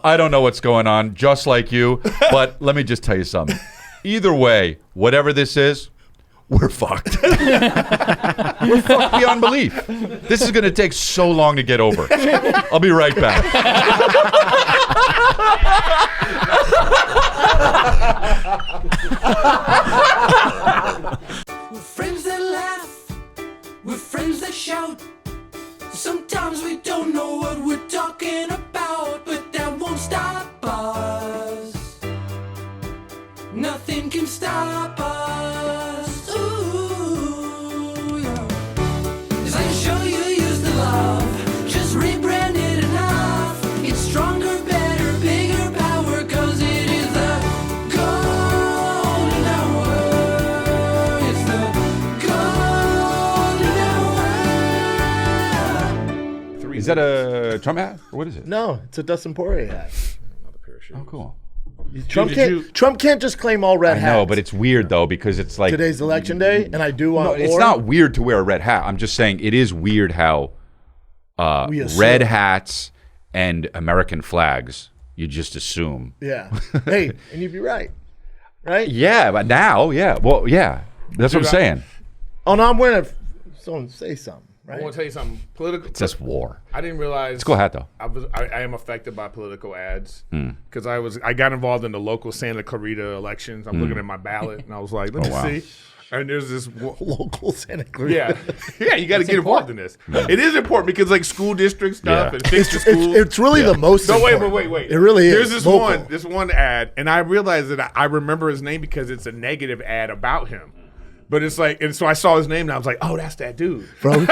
I don't know what's going on, just like you. But let me just tell you something. Either way, whatever this is, we're fucked. We're fucked beyond belief. This is going to take so long to get over. I'll be right back. We're friends that laugh, we're friends that shout. Sometimes we don't know what we're talking about, but that won't stop us. Nothing can stop us. Ooh, yeah. 'Cause I can show you use the love, just rebrand it enough. It's stronger, better, bigger power, 'cause it is the golden hour. It's the golden hour. Is that a Trump hat? Or what is it? No, it's a Dustin Poirier hat. Oh, cool. Trump can't just claim all red hats. I know, but it's weird, though, because it's like... Today's election day, and I do want it's war. not weird to wear a red hat. I'm just saying it is weird how red hats and American flags, you just assume. Yeah. Hey, and you'd be right. Right? Yeah, but now, yeah. Well, yeah. That's what I'm saying. Oh, no, I'm wearing a... Someone say something. Right? I want to tell you something. Political. It's just war. I didn't realize. It's a cool hat, though. I am affected by political ads because I got involved in the local Santa Clarita elections. I'm looking at my ballot and I was like, let me see. And there's this local Santa Clarita. Yeah, you got to get involved in this. It is important because like school district stuff and fix the school. It's really the most. No, important. wait. It really There's is. this one ad, and I realized that I remember his name because it's a negative ad about him. But it's like, and so I saw his name and I was like, oh, that's that dude. Bro,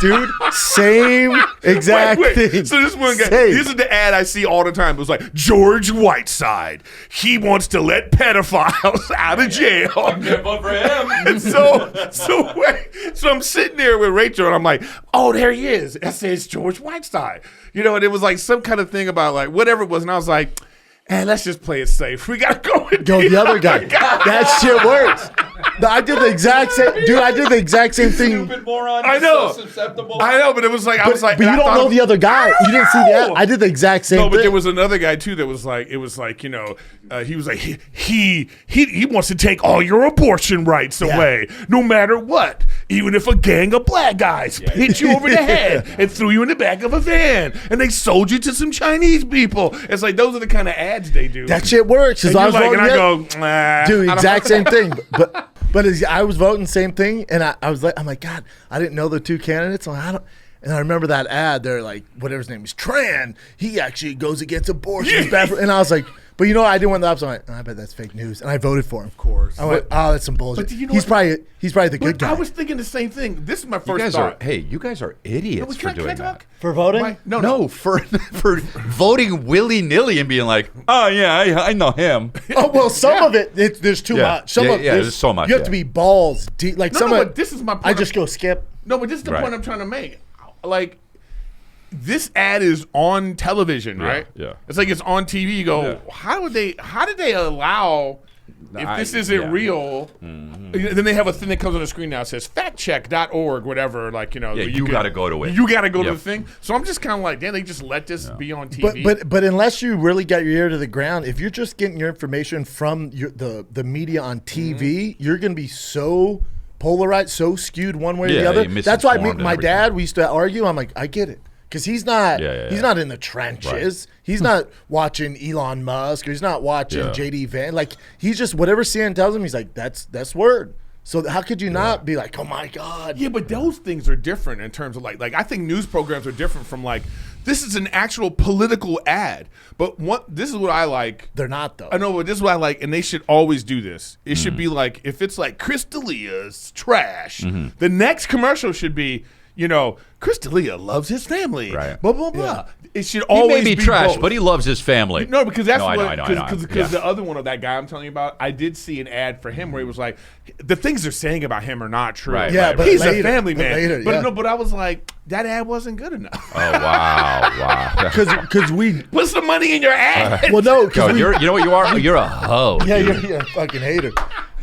dude, same exact thing. So this one guy, this is the ad I see all the time. It was like, George Whiteside. He wants to let pedophiles out of jail. I can't vote for him. And so I'm sitting there with Rachel and I'm like, oh, there he is. That says George Whiteside. You know, and it was like some kind of thing about like whatever it was. And I was like, and let's just play it safe. We gotta go with the other guy. That shit works. No, I did the exact same, dude. I did the exact same thing. Stupid moron. I know. So susceptible. I know, but it was like I was like. But you don't know the other guy. You didn't see that. I did the exact same. No, but thing. there was another guy too that was like, it was like, you know, he was like he wants to take all your abortion rights away, no matter what, even if a gang of black guys hit you over the head and threw you in the back of a van and they sold you to some Chinese people. It's like those are the kind of ads they do. That shit works. And I go, dude, exact same thing. But I was voting same thing, and I was like, I'm like, God, I didn't know the two candidates. And I remember that ad. They're like, whatever his name is, Tran. He actually goes against abortion. It's bad for, and I was like, but you know, I didn't want the opposite. I'm like, I bet that's fake news, and I voted for him. Of course. I went, oh, that's some bullshit. But you know he's probably the good guy. I was thinking the same thing. This is my first thought. You guys are idiots for doing that. For voting? Why? No, for voting willy-nilly and being like, oh, yeah, I know him. Oh, well, some of it, there's too much. There's so much. You have to be balls deep. Like but this is my point. I just go skip. No, but this is the point I'm trying to make. Like, this ad is on television, right? Yeah. It's like it's on TV. You go, how did they allow, if this isn't real, then they have a thing that comes on the screen now. It says factcheck.org, whatever. Like, you know. You got to go to it. You got to go to the thing. So I'm just kind of like, damn, they just let this be on TV. But unless you really got your ear to the ground, if you're just getting your information from the media on TV, you're going to be so polarized, so skewed one way or the other. That's why my dad, we used to argue. I'm like, I get it. Because he's not in the trenches. Right. He's not watching Elon Musk or he's not watching JD Van. Like, he's just whatever CNN tells him, he's like, that's word. So how could you not be like, oh my God? Yeah, but those things are different in terms of like I think news programs are different from like, this is an actual political ad. But this is what I like. They're not though. I know, but this is what I like, and they should always do this. It should be like, if it's like Chris D'Elia's trash, the next commercial should be, you know, Chris D'Elia loves his family. Right. Blah, blah, blah. Yeah. It should always be trash, both. but he loves his family. No, because that's because the other one of that guy I'm telling you about, I did see an ad for him where he was like, the things they're saying about him are not true. Right, yeah, but he's a family man. Later, but I was like, that ad wasn't good enough. Oh wow. Because we put some money in your ad. Well, no, because you know what you are? You're a hoe. Yeah, you're a fucking hater.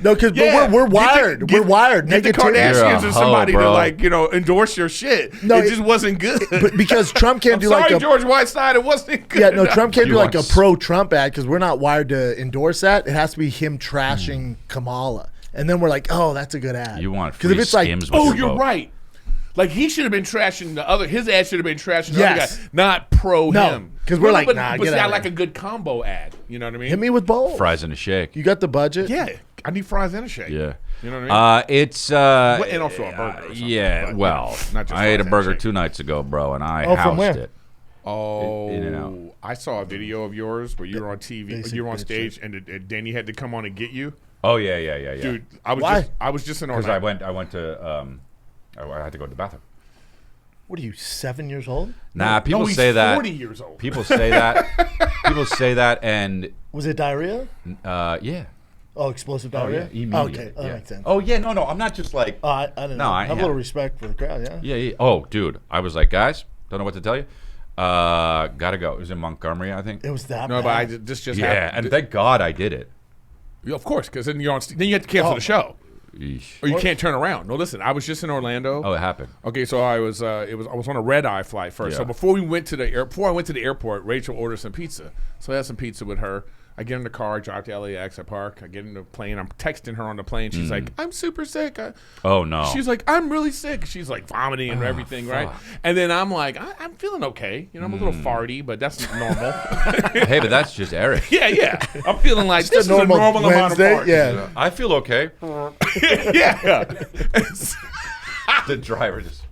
No, because we're wired. We're wired. Get the Kardashians or somebody to like endorse your shit. No, it just wasn't good. Because Trump can't do like George Whiteside. It wasn't good. Yeah, no, Trump can't do like a pro-Trump ad because we're not wired to endorse that. It has to be him trashing Kamala, and then we're like, oh, that's a good ad. You want free Skims with oh, you're right. Like he should have been trashing the other. His ad should have been trashing the other guy, not him. Because we're like, nah, but I like a good combo ad. You know what I mean? Hit me with both. Fries and a shake. You got the budget? Yeah, I need fries and a shake. Yeah. You know what I mean? It's and also a burger. Yeah. Well, I ate a burger 2 nights ago, bro, and I housed it. Oh, I saw a video of yours where you were on TV, you were on stage, and Danny had to come on and get you. Oh yeah. Dude, I was just in Orlando. Because I went to I had to go to the bathroom. What are you, 7 years old? Nah, people say that. 40 years old. People say that. People say that, and was it diarrhea? Yeah. Oh, explosive diarrhea. Yeah, okay, that makes sense. Oh yeah, no, I'm not just like. I don't know. I have a little respect for the crowd. Yeah. Yeah. Oh, dude, I was like, guys, don't know what to tell you. Gotta go. It was in Montgomery, I think. It was that. No, bad. but this just happened. Yeah, and thank God I did it. Yeah, of course, because then you're on. Then you have to cancel the show. Yeesh. Or you can't turn around. No, listen. I was just in Orlando. Oh, it happened. Okay, so I was on a red-eye flight first. So before I went to the airport, Rachel ordered some pizza. So I had some pizza with her. I get in the car, drive to LAX, I park. I get in the plane. I'm texting her on the plane. She's like, "I'm super sick." Oh no. She's like, "I'm really sick." She's like vomiting and everything, right? And then I'm like, I'm feeling okay. You know, I'm a little farty, but that's normal. Hey, but that's just Eric. Yeah. I'm feeling like this is a normal amount of farts. Yeah. I feel okay. Yeah. The driver just.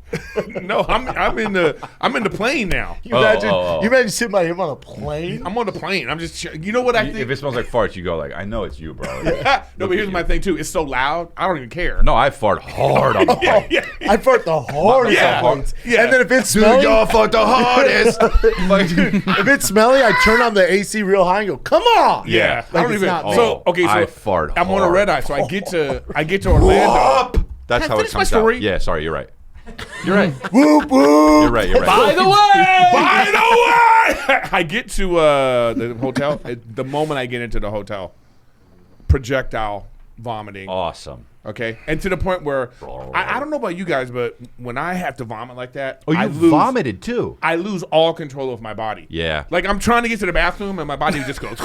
No, I'm in the plane now. You imagine sitting by him on a plane? I'm on the plane. I'm just, you know what I think? If it smells like farts, you go like, I know it's you, bro. No, but here's my thing too. It's so loud, I don't even care. No, I fart hard on the plane. I fart the hardest on planes. Yeah. And then if it's smelly, y'all fart the hardest. If it's smelly, I turn on the AC real high and go, "Come on!" Yeah, like I don't even. So I fart. I'm on a red eye, so I get to Orlando. That's how it comes out. Yeah, sorry, you're right. You're right. Whoop whoop. You're right. By the way, I get to the hotel. The moment I get into the hotel, projectile vomiting. Awesome. Okay, and to the point where I don't know about you guys, but when I have to vomit like that, you vomited too. I lose all control of my body. Yeah, like I'm trying to get to the bathroom and my body just goes,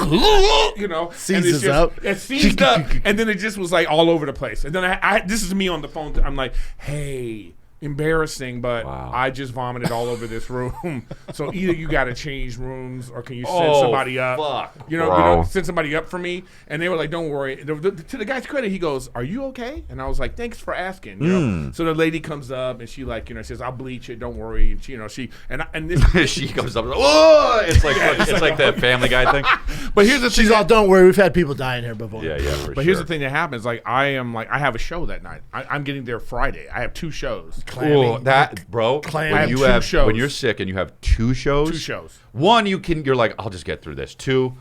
you know, seizes up. It seized up, and then it just was like all over the place. And then I this is me on the phone. I'm like, hey. Embarrassing, but I just vomited all over this room. So either you got to change rooms, or can you send somebody up? Fuck, you know, send somebody up for me. And they were like, "Don't worry." To the guy's credit, he goes, "Are you okay?" And I was like, "Thanks for asking." You know? So the lady comes up and she says, "I'll bleach it. Don't worry." And she, this she comes up. Oh, it's like that Family Guy thing. But here's the thing. She's all, "Don't worry, we've had people dying here before." Yeah. But here's the thing that happens. Like I have a show that night. I'm getting there Friday. I have 2 shows. Cool. That, bro. When you're sick and you have 2 shows. 2 shows. One, you're like, I'll just get through this. 2,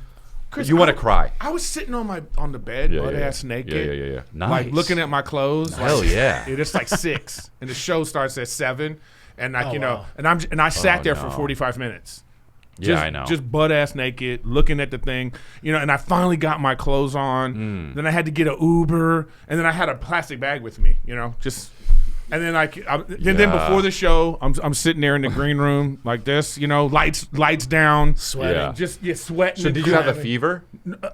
Chris, you want to cry. I was sitting on the bed, butt-ass naked. Yeah. Nice. Like looking at my clothes. Hell yeah. It's like 6, and the show starts at 7, and and I sat there for 45 minutes. I know. Just butt ass naked, looking at the thing, and I finally got my clothes on. Then I had to get an Uber, and then I had a plastic bag with me, And then then before the show, I'm sitting there in the green room like this, lights down, sweating, sweating. So did you have a fever?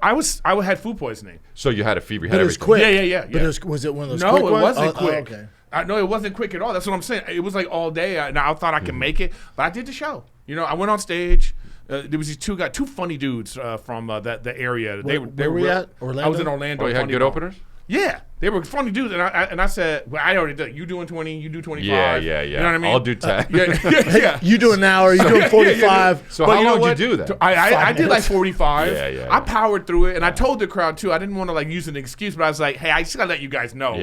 I had food poisoning. So you had a fever. You had everything. It was quick. Yeah. But was it one of those? No, quick it ones? wasn't quick. Okay. No, it wasn't quick at all. That's what I'm saying. It was like all day, and I thought I could make it, but I did the show. I went on stage. There was these 2 funny dudes from the area. Where were you at? Orlando? I was in Orlando. Oh, you had good openers? Yeah, they were funny dudes, and I said, "Well, I already did. You doing 20? You do 25? Yeah. You know what I mean? I'll do 10. Yeah. You do an hour. You doing 45? So how long did you do that? I did like 45. Yeah. I powered through it, and I told the crowd too. I didn't want to use an excuse, but I was like, "Hey, I just gotta let you guys know.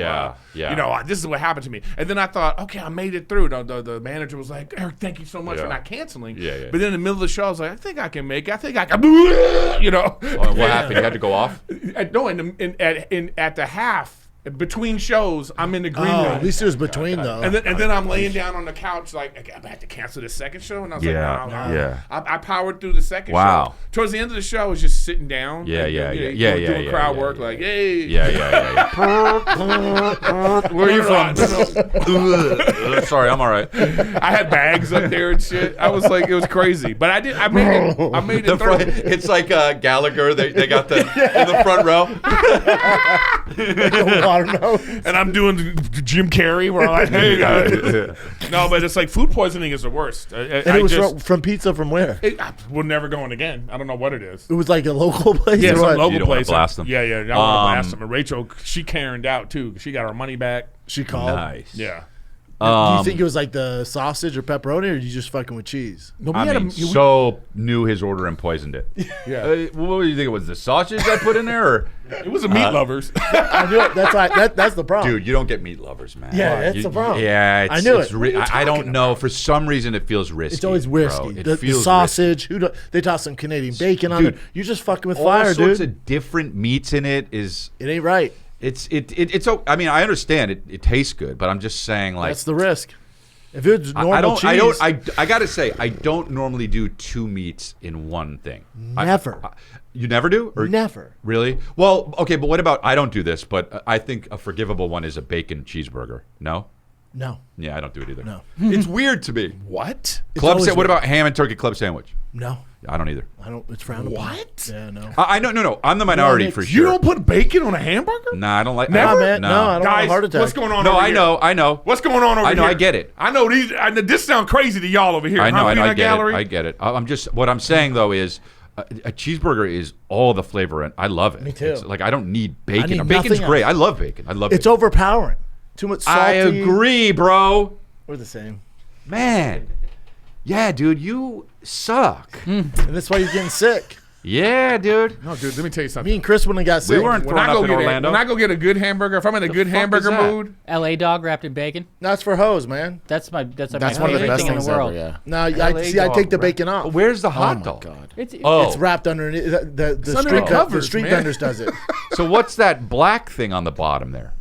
This is what happened to me." And then I thought, okay, I made it through. The manager was like, "Eric, thank you so much for not canceling." Yeah. But then in the middle of the show, I was like, "I think I can make it. I think I can." What happened? You had to go off? No, at the half. Between shows, I'm in the green room. At least it was between though. And then I'm laying down on the couch like, I'm going to have to cancel the second show. And I was like, no. I powered through the second show. Towards the end of the show, I was just sitting down. Doing crowd work like, hey. Yeah. Where are you from? Sorry, I'm all right. I had bags up there and shit. I was like, it was crazy. But I made it through. It's like Gallagher. They got in the front row. And I'm doing Jim Carrey where I'm like, hey guys. No, but it's like food poisoning is the worst. It was from pizza from where? We're never going again. I don't know what it is. It was like a local place? Yeah, some local you don't place. Blast them. Yeah. I want to blast them. And Rachel, she Karen'd out too. She got her money back. She called? Nice. Yeah. Do you think it was like the sausage or pepperoni, or you just fucking with cheese? No, so knew his order and poisoned it. Yeah. What do you think it was? The sausage I put in there, or it was a meat lovers? I knew it. That's the problem, dude. You don't get meat lovers, man. Yeah, that's the problem. Yeah, I knew it. I don't know. For some reason, it feels risky. It's always risky. The sausage. They toss some Canadian bacon on it. You're just fucking with fire, dude. All sorts of different meats in it. It ain't right. It's. I mean, I understand it tastes good, but I'm just saying, like, that's the risk. If it's normal cheese, I gotta say, I don't normally do two meats in one thing. Never. You never do? Or never. Really? Well, okay, but what about, I don't do this, but I think a forgivable one is a bacon cheeseburger. No? No. Yeah, I don't do it either. No. It's weird to me. What? What about ham and turkey club sandwich? No. I don't either. It's frowned upon. What? Yeah, no. I know. No. I'm the minority for sure. You don't put bacon on a hamburger? Nah, I don't like. Never, man. No, I don't Guys, want a heart attack. what's going on? No, over I know. here? I know. What's going on over here? I know. I get it. I know these. This sounds crazy to y'all over here. I know. I get gallery? it. I get it. I'm just. What I'm saying though is, a cheeseburger is all the flavor, and I love it. Me too. It's like I don't need bacon. need Bacon's nothing great. else. I love bacon. It's overpowering. Too much salty. I agree, bro. We're the same. Man. Yeah, dude, you suck. And that's why you're getting sick. Yeah, dude. No, dude, let me tell you something. Me and Chris wouldn't have got sick. We weren't when throwing up in Orlando. When I go get a good hamburger, if I'm in a good hamburger mood. LA dog wrapped in bacon. That's for hoes, man. That's my one of the favorite best thing in things the world. ever, No, I take the bacon off. Where's the hot dog? God. It's It's wrapped underneath. The street vendors does it. So what's that black thing on the bottom there?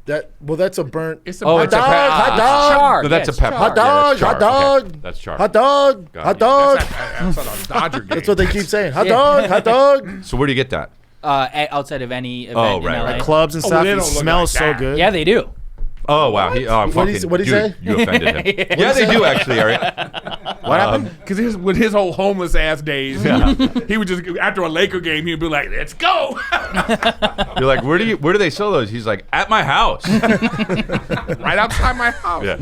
That's a burnt. It's a hot dog. Hot dog. char. No, that's a pepper. Hot dog. Yeah, Hot dog. Okay. That's char. Hot dog. Hot dog. That's on a Dodger game. That's what they keep saying. Hot dog. Hot dog. So where do you get that? Outside of any event in LA. right. Clubs and stuff. they It don't look smells like so that. good. Yeah, they do. Oh wow! What'd he say? You offended him. Yeah, they do actually, Eric. What happened? Because with his whole homeless ass days, he would just after a Laker game, he'd be like, "Let's go." You're like, where do they sell those? He's like, at my house. Right outside my house. Yeah.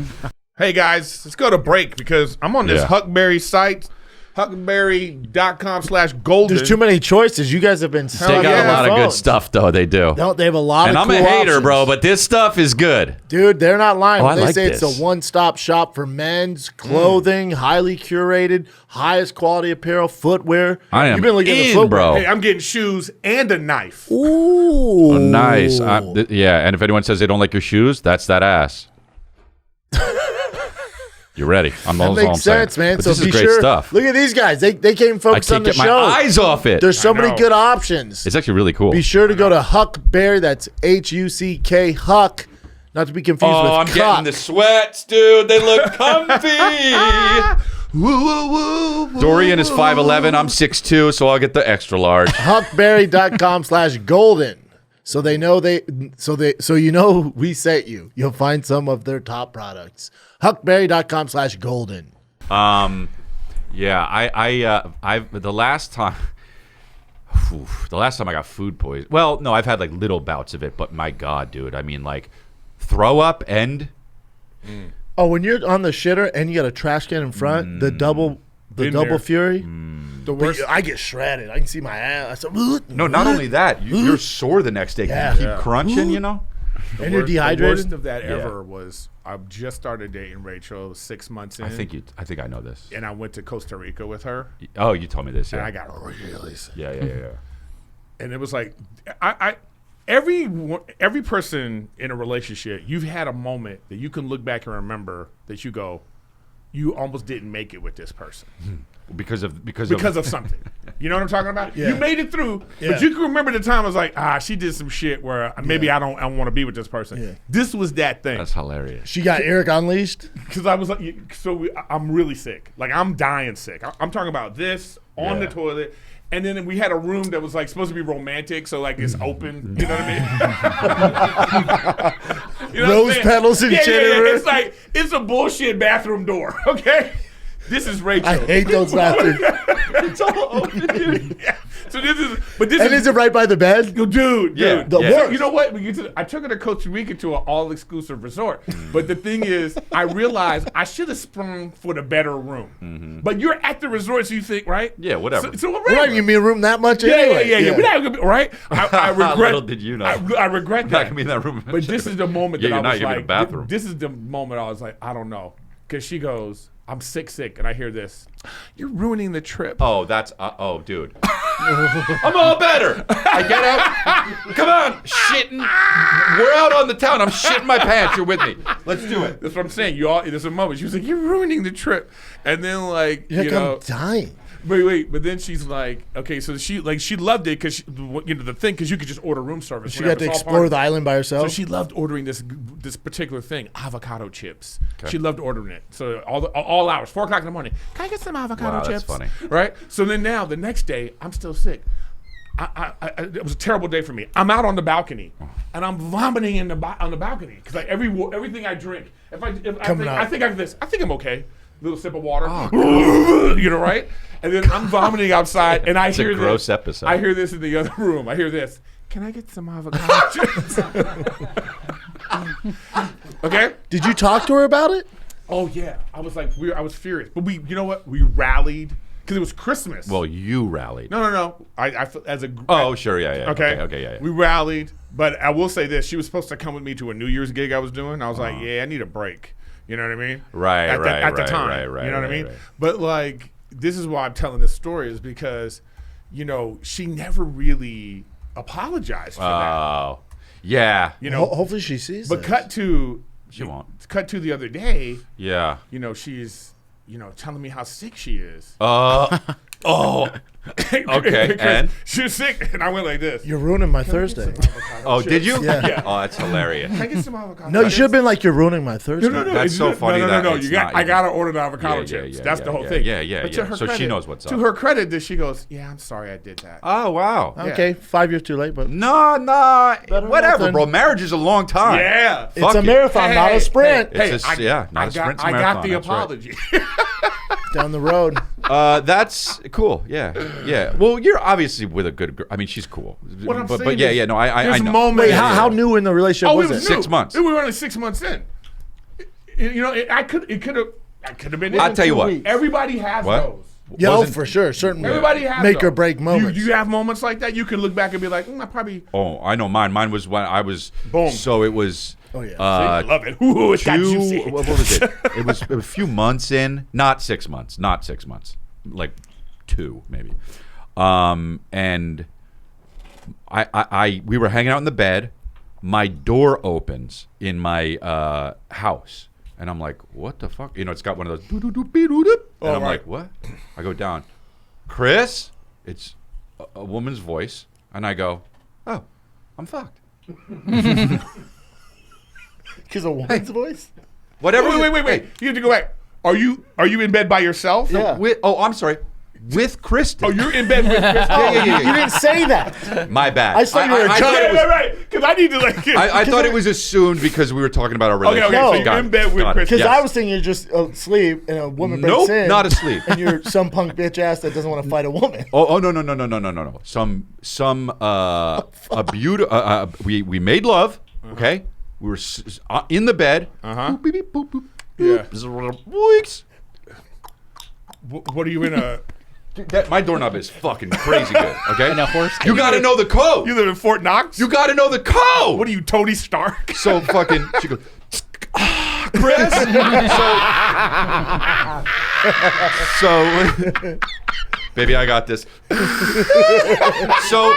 Hey guys, let's go to break because I'm on this Yeah. Huckberry site, huckberry.com/golden. There's too many choices. You guys have been. They got a lot of good stuff though. They do. They have a lot And of I'm cool a hater, options. bro, but this stuff is good. Dude, they're not lying. Oh, When I they like say it's this. a one-stop shop for men's clothing, highly curated, highest quality apparel, footwear. I am You've been looking at the in, footwear. bro. Hey, I'm getting shoes and a knife. Ooh, Oh, nice. Yeah, and if anyone says they don't like your shoes, that's that ass. You're ready. I'm That all I'm makes saying. sense, man. But so this is be great sure. stuff. Look at these guys. They came I focused on can't the get my show. eyes off it. There's so I many know. good options. It's actually really cool. Be sure to go to Huckberry. That's HUCK Huck. Not to be confused with I'm cuck. getting the sweats, dude. They look comfy. Dorian is 5'11". I'm 6'2", so I'll get the extra large. Huckberry.com/golden. So they know so you know we sent you. You'll find some of their top products. Huckberry.com/golden. Yeah, I've the last time I got food poisoning. Well, no, I've had like little bouts of it, but my God, dude, I mean, like throw up and Oh, when you're on the shitter and you got a trash can in front, the double Been there. fury. The worst. I get shredded. I can see my ass. no, not only that, you're sore the next day. Yeah. You keep crunching, you know. And you're The dehydrated. worst of that Yeah. ever was I just started dating Rachel 6 months in. I think I know this. And I went to Costa Rica with her, Oh, you told me this. and Yeah. I got really sick. Yeah. And it was like, every person in a relationship, you've had a moment that you can look back and remember that you almost didn't make it with this person Because of because of something. You know what I'm talking about? Yeah. You made it through, Yeah. but you can remember the time I was like, she did some shit where maybe I don't want to be with this person. Yeah. This was that thing. That's hilarious. She got Eric unleashed. Because I was like, I'm really sick. Like, I'm dying sick. I'm talking about this on the toilet. And then we had a room that was like supposed to be romantic, so like it's open. You know what I mean? You know Rose what I'm saying? petals and shit. Yeah. It's like, it's a bullshit bathroom door, okay? This is Rachel. I hate those bathrooms. It's all open. Yeah. So this And is it right by the bed? Dude. The So worst. you know what? I took her to Costa Rica to an all-exclusive resort. But the thing is, I realized I should have sprung for the better room. But you're at the resort, so you think, right? Yeah, whatever. So We're not whatever. giving me a room that much Yeah. anyway. We're not gonna be, right? I regret. Little did you know. I regret Not that. gonna be in that room. But this is the moment Yeah, that you're I not was even in like, a bathroom. this is the moment I was like, I don't know. Because she goes, I'm sick. And I hear this. You're ruining the trip. Oh, that's dude. I'm all better. I get up. Come on, shitting. We're out on the town. I'm shitting my pants. You're with me. Let's do it. That's what I'm saying. There's a moment. She was like, "You're ruining the trip," and then like You're you like, know, I'm dying. wait. But then she's like, "Okay," so she loved it because the thing because you could just order room service. She whenever got to it's all explore part- the island by herself. So she loved ordering this particular thing, avocado chips. She loved ordering it. So all hours, 4 o'clock in the morning. Can I get some avocado Wow, chips? that's funny. Right. So then now the next day, I'm still sick. It was a terrible day for me. I'm out on the balcony, and I'm vomiting on the balcony because like everything I drink, I think I'm okay. Little sip of water, you know, right? And then I'm vomiting outside, and I hear a gross this. episode. I hear this in the other room. I hear this. Can I get some avocado chips? Okay. Did you talk to her about it? Oh yeah. I was like, I was furious, but you know what? We rallied because it was Christmas. Well, you rallied. No. I as a Oh, sure, yeah. Okay. Yeah. We rallied, but I will say this: she was supposed to come with me to a New Year's gig I was doing. I was like, I need a break. You know what I mean? Right, At the time, right, you know what I mean? right. But like, this is why I'm telling this story is because, you know, she never really apologized for that. Oh, yeah. You know, Hopefully she sees but this. She won't. Cut to the other day. Yeah. You know, she's, telling me how sick she is. Okay, and? She was sick, and I went like this. You're ruining my Thursday. Oh, did you? Yeah. Oh, that's hilarious. Can I get some avocado? No, you should have been like, you're ruining my Thursday. No. That's so funny No. that You it's got. not I even- gotta order the avocado Yeah, chips. yeah, That's yeah, the whole yeah, thing. yeah. But to her So she credit- knows what's To up. her credit, that she goes, "Yeah, I'm sorry I did that." Oh, wow. Okay, 5 years too late, but No, whatever, nothing. bro. Marriage is a long time. Yeah. it's Fuck a it. marathon, not a sprint. Hey, It's not a sprint, it's a I got marathon, the that's right. apology. Down the road. That's cool. Yeah. Well, you're obviously with a good girl. I mean, she's cool. What I'm but saying yeah, is, no, I there's know. moments- Wait, Yeah, how new in the relationship was it it? was 6 new. months. We were only 6 months in. I could have been. I'll tell you what. Everybody has What? those. Yeah, oh, Wasn't- for sure. Certainly. Everybody has Make those. or break moments. You have moments like that. You can look back and be like, I probably. Oh, I know mine. Mine was when I was. Boom. So it was. Oh, yeah. I love it. Ooh, it's got juicy. What was it? It was a few months in, not 6 months, like 2 maybe. And we were hanging out in the bed. My door opens in my house, and I'm like, "What the fuck?" It's got one of those. And I'm like, "What?" I go down, Chris. It's a woman's voice, and I go, "Oh, I'm fucked." Because of woman's voice? Whatever. Wait. Hey, You have to go back. Are you in bed by yourself? Yeah. I'm sorry. With Kristen. Oh, you're in bed with Chris. Yeah. You didn't say that. My bad. I thought you were a I judge. thought it was- Right. Because I need to like. I thought it was assumed because we were talking about our relationship. okay, so you're Got in it. bed with Got it. Chris. Because Yes. I was thinking you're just asleep and a woman Nope, breaks in. not asleep. And you're some punk bitch ass that doesn't want to fight a woman. Oh no. We made love. Okay. We were in the bed. Boop, beep, beep, boop, boop, Yeah. boop. Boinks. What are you in a? My doorknob is fucking crazy good. Okay. And a horse. You got to know the code. You live in Fort Knox. You got to know the code. What are you, Tony Stark? So fucking. She goes. Chris. So, baby, I got this. So,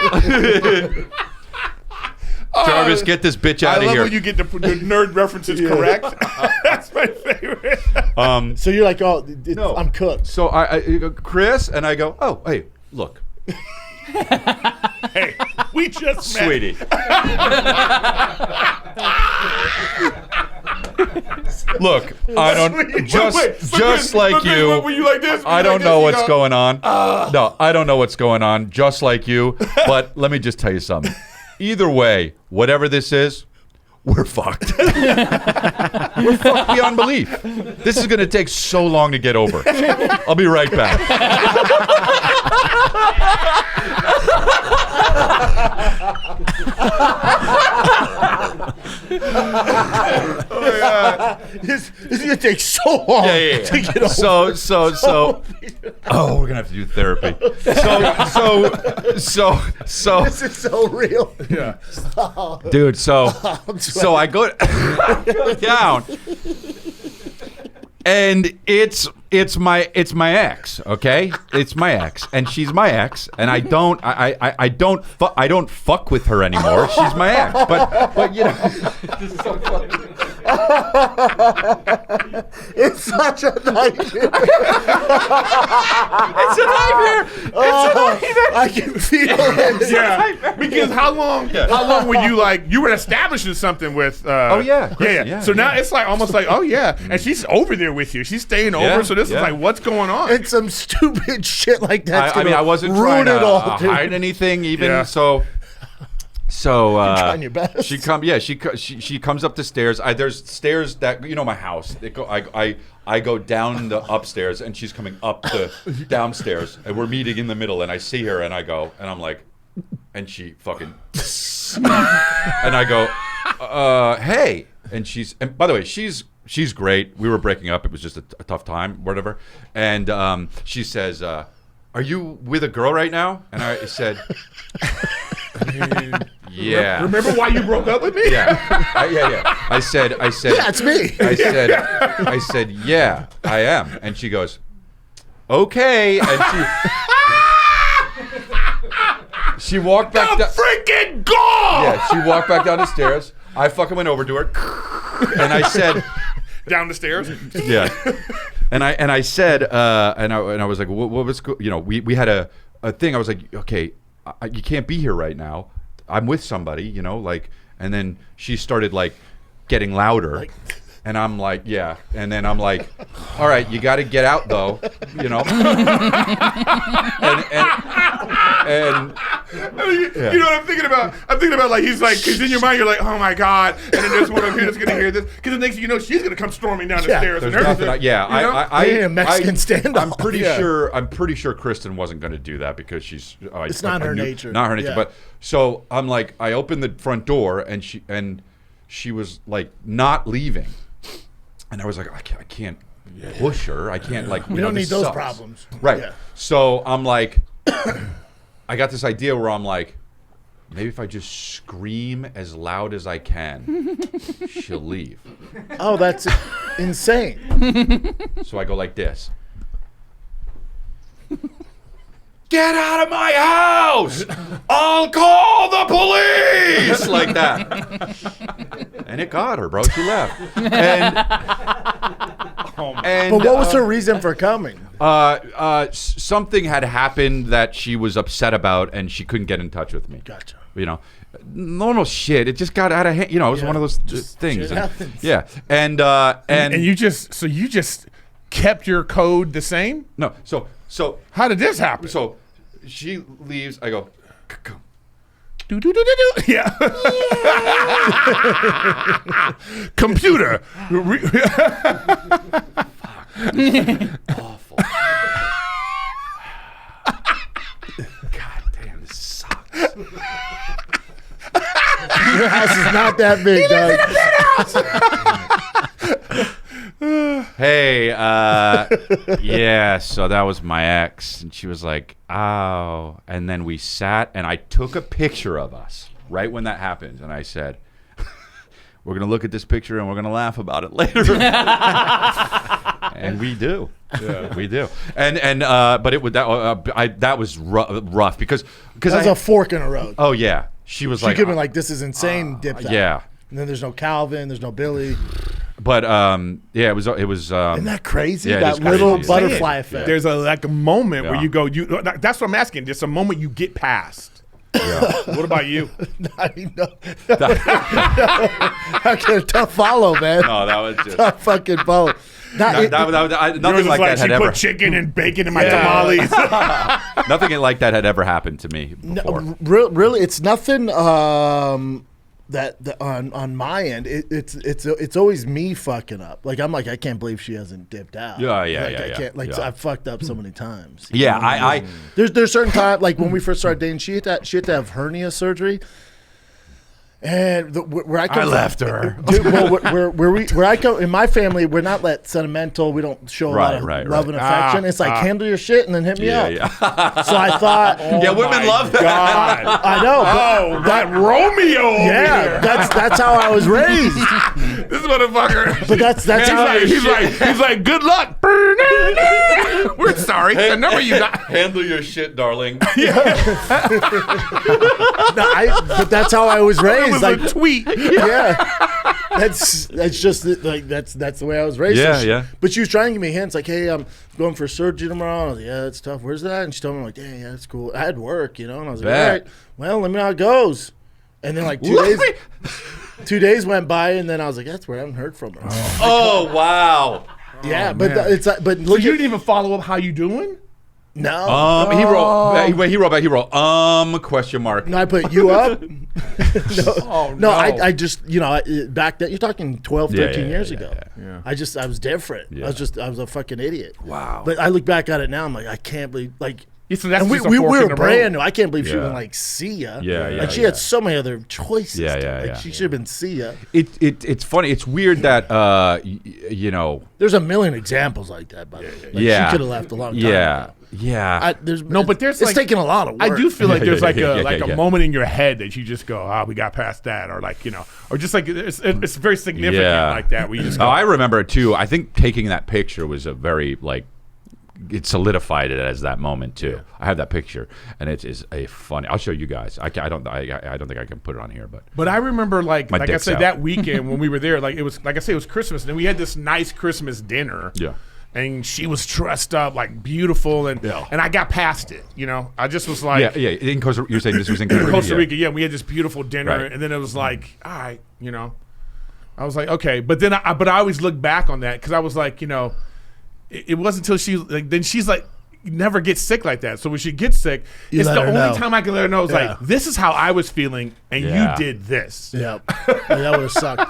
Jarvis, get this bitch out I of love here. when you get the nerd references correct. That's my favorite. So you're like, oh, No. I'm cooked. So I go, Chris, and I go, oh, hey, look, Hey, we just met. Sweetie. Look, I don't just like you. Were you like this? I don't know what's going on. No, I don't know what's going on. Just like you. But let me just tell you something. Either way, whatever this is, we're fucked. We're fucked beyond belief. This is going to take so long to get over. I'll be right back. This is gonna take so long to get over. So. Oh, we're gonna have to do therapy. So. This is so real. Yeah. Dude, so I go down, and it's my ex, okay? It's my ex, and she's my ex, and I don't fuck with her anymore. She's my ex, but you know, this is so funny. It's such a nightmare. It's a nightmare. I can feel it. Yeah, because how long were you like? You were establishing something with? Yeah. So now it's like almost like, oh yeah, and she's over there with you. She's staying over. So this is like, what's going on? And some stupid shit like that. I mean, I wasn't trying to hide anything, even so. So trying your best. she comes up the stairs. There's stairs that, you know, my house. I go down the upstairs, and she's coming up the downstairs, and we're meeting in the middle, and I see her, and I go, and I'm like, and she fucking, and I go, hey, and by the way, she's great. We were breaking up. It was just a tough time, whatever. And she says, are you with a girl right now? And I said, yeah. Remember why you broke up with me? Yeah. Yeah. I said. Yeah, it's me. I said, yeah, I am. And she goes, okay. And she walked back down. Freaking go! Yeah, she walked back down the stairs. I fucking went over to her, and I said, down the stairs. Yeah. And I said, and I was like, what was, you know, we had a thing. I was like, okay, you can't be here right now. I'm with somebody, you know, like, and then she started like getting louder. And I'm like, yeah. And then I'm like, all right, you got to get out though, you know. You know what I'm thinking about? I'm thinking about like, he's like, because in your mind you're like, oh my God, and then there's one up here that's gonna hear this, because the next thing you know, she's gonna come storming down the stairs. There's and nothing. I need a Mexican standoff. I'm pretty sure Kristen wasn't gonna do that because she's. It's not her nature. Not her nature. Yeah. But so I'm like, I opened the front door, and she was like not leaving, and I was like, I can't push her. I can't like. We don't need those problems. Right. Yeah. So I'm like. I got this idea where I'm like, maybe if I just scream as loud as I can, she'll leave. Oh, that's insane. So I go like this. Get out of my house! I'll call the police! Like that. And it got her, bro. She left. But what was her reason for coming? Something had happened that she was upset about, and she couldn't get in touch with me. Gotcha. You know, normal shit. It just got out of hand. You know, it was one of those things. Yeah, and you just kept your code the same? No, so how did this happen? So she leaves. I go. Yeah. Computer. Awful. God damn, this sucks. Your house is not that big, Doug. Hey, yeah, so that was my ex, and she was like, "Oh," and then we sat, and I took a picture of us right when that happened, and I said, "We're gonna look at this picture, and we're gonna laugh about it later," and we do, we do, and but it would that was rough because that was a fork in the road. Oh yeah, she was she like, could have been like, "This is insane," dip that. Yeah. And then there's no Calvin, there's no Billy. But yeah, it was. Isn't that crazy? Yeah, that little butterfly effect. There's a moment where you go. That's what I'm asking. There's a moment you get past. Yeah. What about you? I know. Okay, tough follow, man. No, that was just tough fucking follow. Nothing like that had ever. Put chicken and bacon in my tamales. Nothing like that had ever happened to me before. No, really, it's nothing. That on my end, it's always me fucking up. Like I'm like, I can't believe she hasn't dipped out. I can't. Like I've fucked up so many times. Yeah, I there's certain times like when we first started dating, she had to have hernia surgery. And where I come from, left her. Dude, well, where I come in my family, we're not that sentimental. We don't show a lot of love and affection. It's like handle your shit and then hit me up. Yeah. So I thought, women love that. God. I know. But that Romeo. Yeah, that's how I was raised. This motherfucker. But that's how he's like, good luck. We're sorry. The number you got. Handle your shit, darling. But that's how I was raised. Like a tweet. Yeah. That's just like that's the way I was raised. Yeah. But she was trying to give me hints like, hey, I'm going for surgery tomorrow. I was like, yeah, it's tough. Where's that? And she told me, I'm like, yeah, that's cool. I had work, And I was like, all right, well, let me know how it goes. And then like 2 days went by, and then I was like, that's where I haven't heard from her. Oh wow. Yeah, but it's like, but So look, you didn't even follow up how you doing? no. He wrote back. Question mark. No, I put you up. No. I just, back then, you're talking 12, 13 years ago. Yeah. I was different. Yeah. I was a fucking idiot. Wow. But I look back at it now, I'm like, I can't believe, like, Yeah, so that's and just we a fork were in the brand road. new. I can't believe she Yeah. was see ya. Yeah, Like she had so many other choices. She should have been see ya. It's funny. It's weird that There's a million examples like that, by the way. Like, Yeah. She could have left a long time Yeah. ago. Yeah. But there's it's taking a lot of work. I do feel like there's like a Yeah. moment in your head that you just go, we got past that, or like or just like it's very significant like that. Where you just go, I remember it too. I think taking that picture was a very it solidified it as that moment too. I have that picture, and it is a funny. I'll show you guys. I don't think I can put it on here, but I remember like I said out. that weekend when we were there, like it was like I say it was Christmas, and we had this nice Christmas dinner. Yeah. And she was dressed up like beautiful, and I got past it. I just was like, In Costa, you're saying this was in Costa Rica. Yeah, we had this beautiful dinner, Right. and then it was like, all right, I was like, okay, but then I always look back on that because I was like, it wasn't until she's like, you never get sick like that. So when she gets sick, it's the only time I can let her know. It's like, this is how I was feeling, and you did this. Yeah, that would have sucked.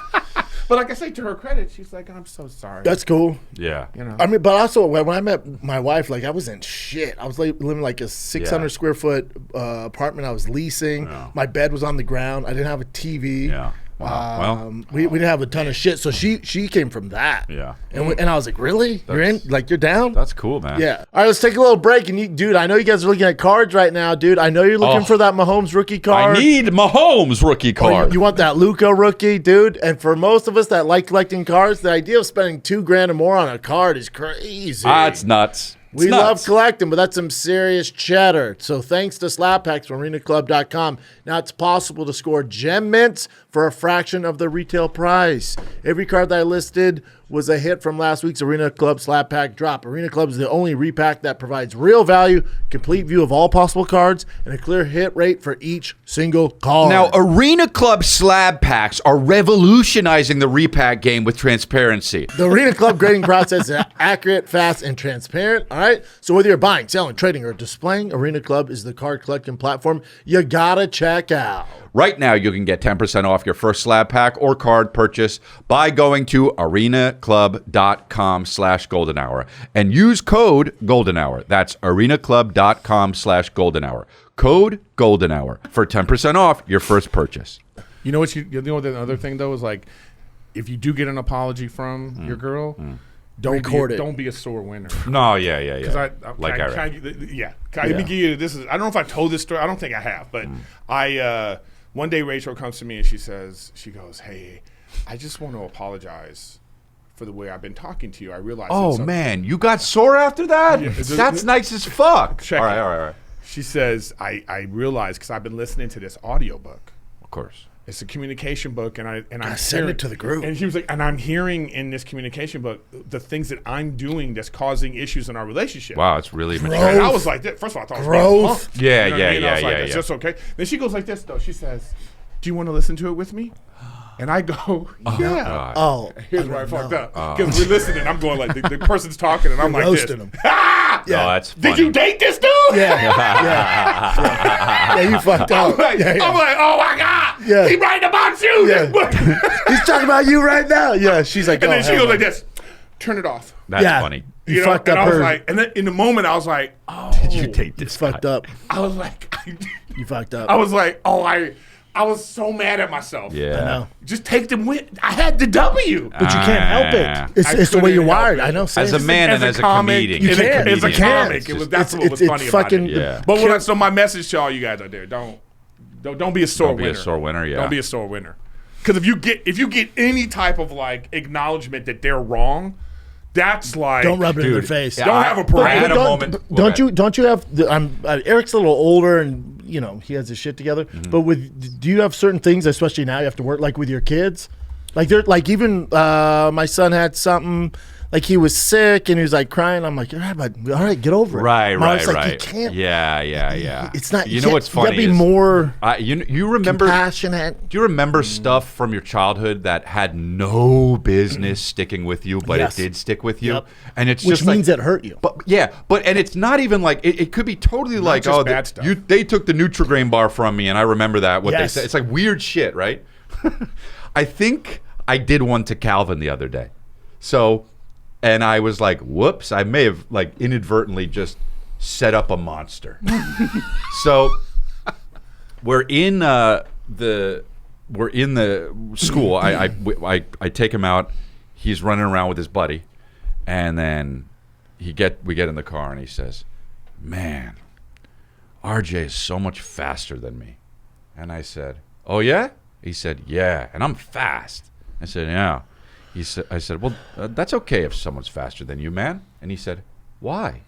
But like I say, to her credit, she's like, I'm so sorry. That's cool. Yeah. I mean, but also when I met my wife, like I was in shit. I was living like a 600 square foot apartment I was leasing. Yeah. My bed was on the ground. I didn't have a TV. Yeah. Wow. We didn't have a ton of shit. So she came from that. Yeah. And I was like, really? You're in? Like you're down? That's cool, man. Yeah. All right, let's take a little break. And dude, I know you guys are looking at cards right now, dude. I know you're looking for that Mahomes rookie card. I need Mahomes rookie card. You want that Luka rookie, dude? And for most of us that like collecting cards, the idea of spending $2,000 or more on a card is crazy. That's nuts. We love collecting, but that's some serious cheddar. So thanks to Slab Packs from arenaclub.com, now it's possible to score gem mints for a fraction of the retail price. Every card that I listed was a hit from last week's Arena Club Slab Pack drop. Arena Club is the only repack that provides real value, complete view of all possible cards, and a clear hit rate for each single card. Now, Arena Club Slab Packs are revolutionizing the repack game with transparency. The Arena Club grading process is accurate, fast, and transparent. All right. So whether you're buying, selling, trading, or displaying, Arena Club is the card collecting platform you gotta check out. Right now, you can get 10% off your first slab pack or card purchase by going to arenaclub.com/goldenhour and use code goldenhour. That's arenaclub.com/goldenhour. Code goldenhour for 10% off your first purchase. You know what? The other thing though is like, if you do get an apology from your girl, don't record it. Don't be a sore winner. No, yeah. Because I give you this is I don't know if I told this story. I don't think I have, but one day Rachel comes to me and she goes, "Hey, I just want to apologize for the way I've been talking to you. I realize." Oh man, you got sore after that? Yeah, That's nice as fuck. Check All it. right. She says, "I realize because I've been listening to this audiobook." course. It's a communication book, and I send it to the group. And she was like, and I'm hearing in this communication book the things that I'm doing that's causing issues in our relationship. Wow, it's really mature. And I was like, first of all, I thought it was Growth. punked. Yeah, You know what I mean? I was like, yeah. That's just okay. Then she goes like this though. She says, "Do you want to listen to it with me?" And I go, "Yeah." God. Oh, Here's where I fucked up because we're listening. I'm going like the person's talking, and I'm like this. roasting him. Oh, that's funny. Did you date this dude? Yeah, you fucked up. I'm like, oh my god, Yeah. he writing about you. Yeah. He's talking about you right now. Yeah, she's like, And oh, then she hell goes no. like this, turn it off. That's Yeah. funny. You fucked and up I was her. like, and then in the moment I was like, oh, Did you date this It's fucked guy? up. I was like, You fucked up. I was like, oh, I was so mad at myself. Yeah. I know. Just take them with. I had the W. But you can't help it. It's I the way couldn't you're help wired. it. I know. As same. a man and as a comic, comedian. You as a- can't. as a You can't. comic, It's that's just- what was it's funny fucking- about it. Yeah. But so my message to all you guys out there: don't be a sore Don't be winner. a sore winner, yeah. Don't be a sore winner. Because if you get any type of like acknowledgement that they're wrong, that's like Don't rub it in their Dude, face. yeah, Don't have a parade. I had a Don't- moment. Don't you have? Eric's a little older, and he has his shit together. Mm-hmm. But do you have certain things, especially now, you have to work like with your kids? Like even my son had something. Like he was sick and he was like crying. I'm like, all right, get over it. Right, Mom was right, like, right. You can't. Yeah. It's not. You know what's funny? You gotta be is- more you remember? compassionate. Do you remember stuff from your childhood that had no business sticking with you, but Yes. it did stick with you? Yep. And it's Which just means like, it hurt you. But and it's not even like it could be totally like just bad stuff. they took the Nutri-Grain bar from me, and I remember that what they Yes. said. It's like weird shit, right? I think I did one to Calvin the other day, so. And I was like, whoops, I may have like inadvertently just set up a monster. So we're in the school. I take him out. He's running around with his buddy. And then we get in the car and he says, "Man, RJ is so much faster than me." And I said, "Oh yeah?" He said, "Yeah, and I'm fast." I said, "Yeah." I said, "Well, that's okay if someone's faster than you, man." And he said, "Why?"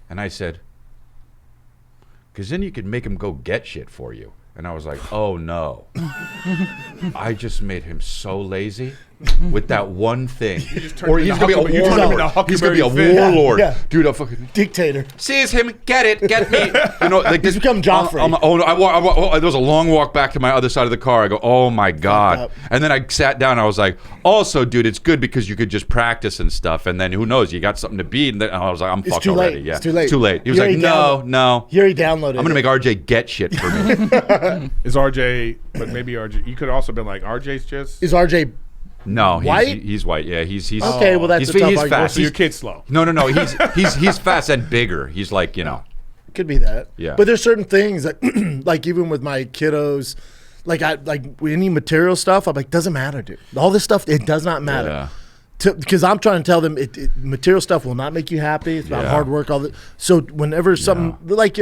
And I said, "Because then you could make him go get shit for you." And I was like, oh no. I just made him so lazy with that one thing. Or he's gonna be a warlord. He's gonna be a warlord. Yeah. Dude, a fucking Dictator. seize him, get me. Like this. He's become Joffrey. There was a long walk back to my other side of the car. I go, oh my God. up. And then I sat down. I was like, also, dude, it's good because you could just practice and stuff. And then who knows, you got something to beat. And then I was like, I'm fucked too late. already. Yeah, It's too late. Too late. He was You like, already no. You already downloaded I'm gonna make RJ get shit for me. Is RJ? But maybe RJ. You could also been like RJ's just. Is RJ No, White? he's white. Yeah, he's Okay, well, that's he's, a tough he's argument. fast. So your kid's slow. No. He's fast and bigger. He's like Could be that. Yeah. But there's certain things that, like even with my kiddos, like any material stuff, I'm like, doesn't matter, dude. All this stuff, it does not matter. Yeah. Because I'm trying to tell them, material stuff will not make you happy. It's about Yeah. hard work. All that. So whenever something like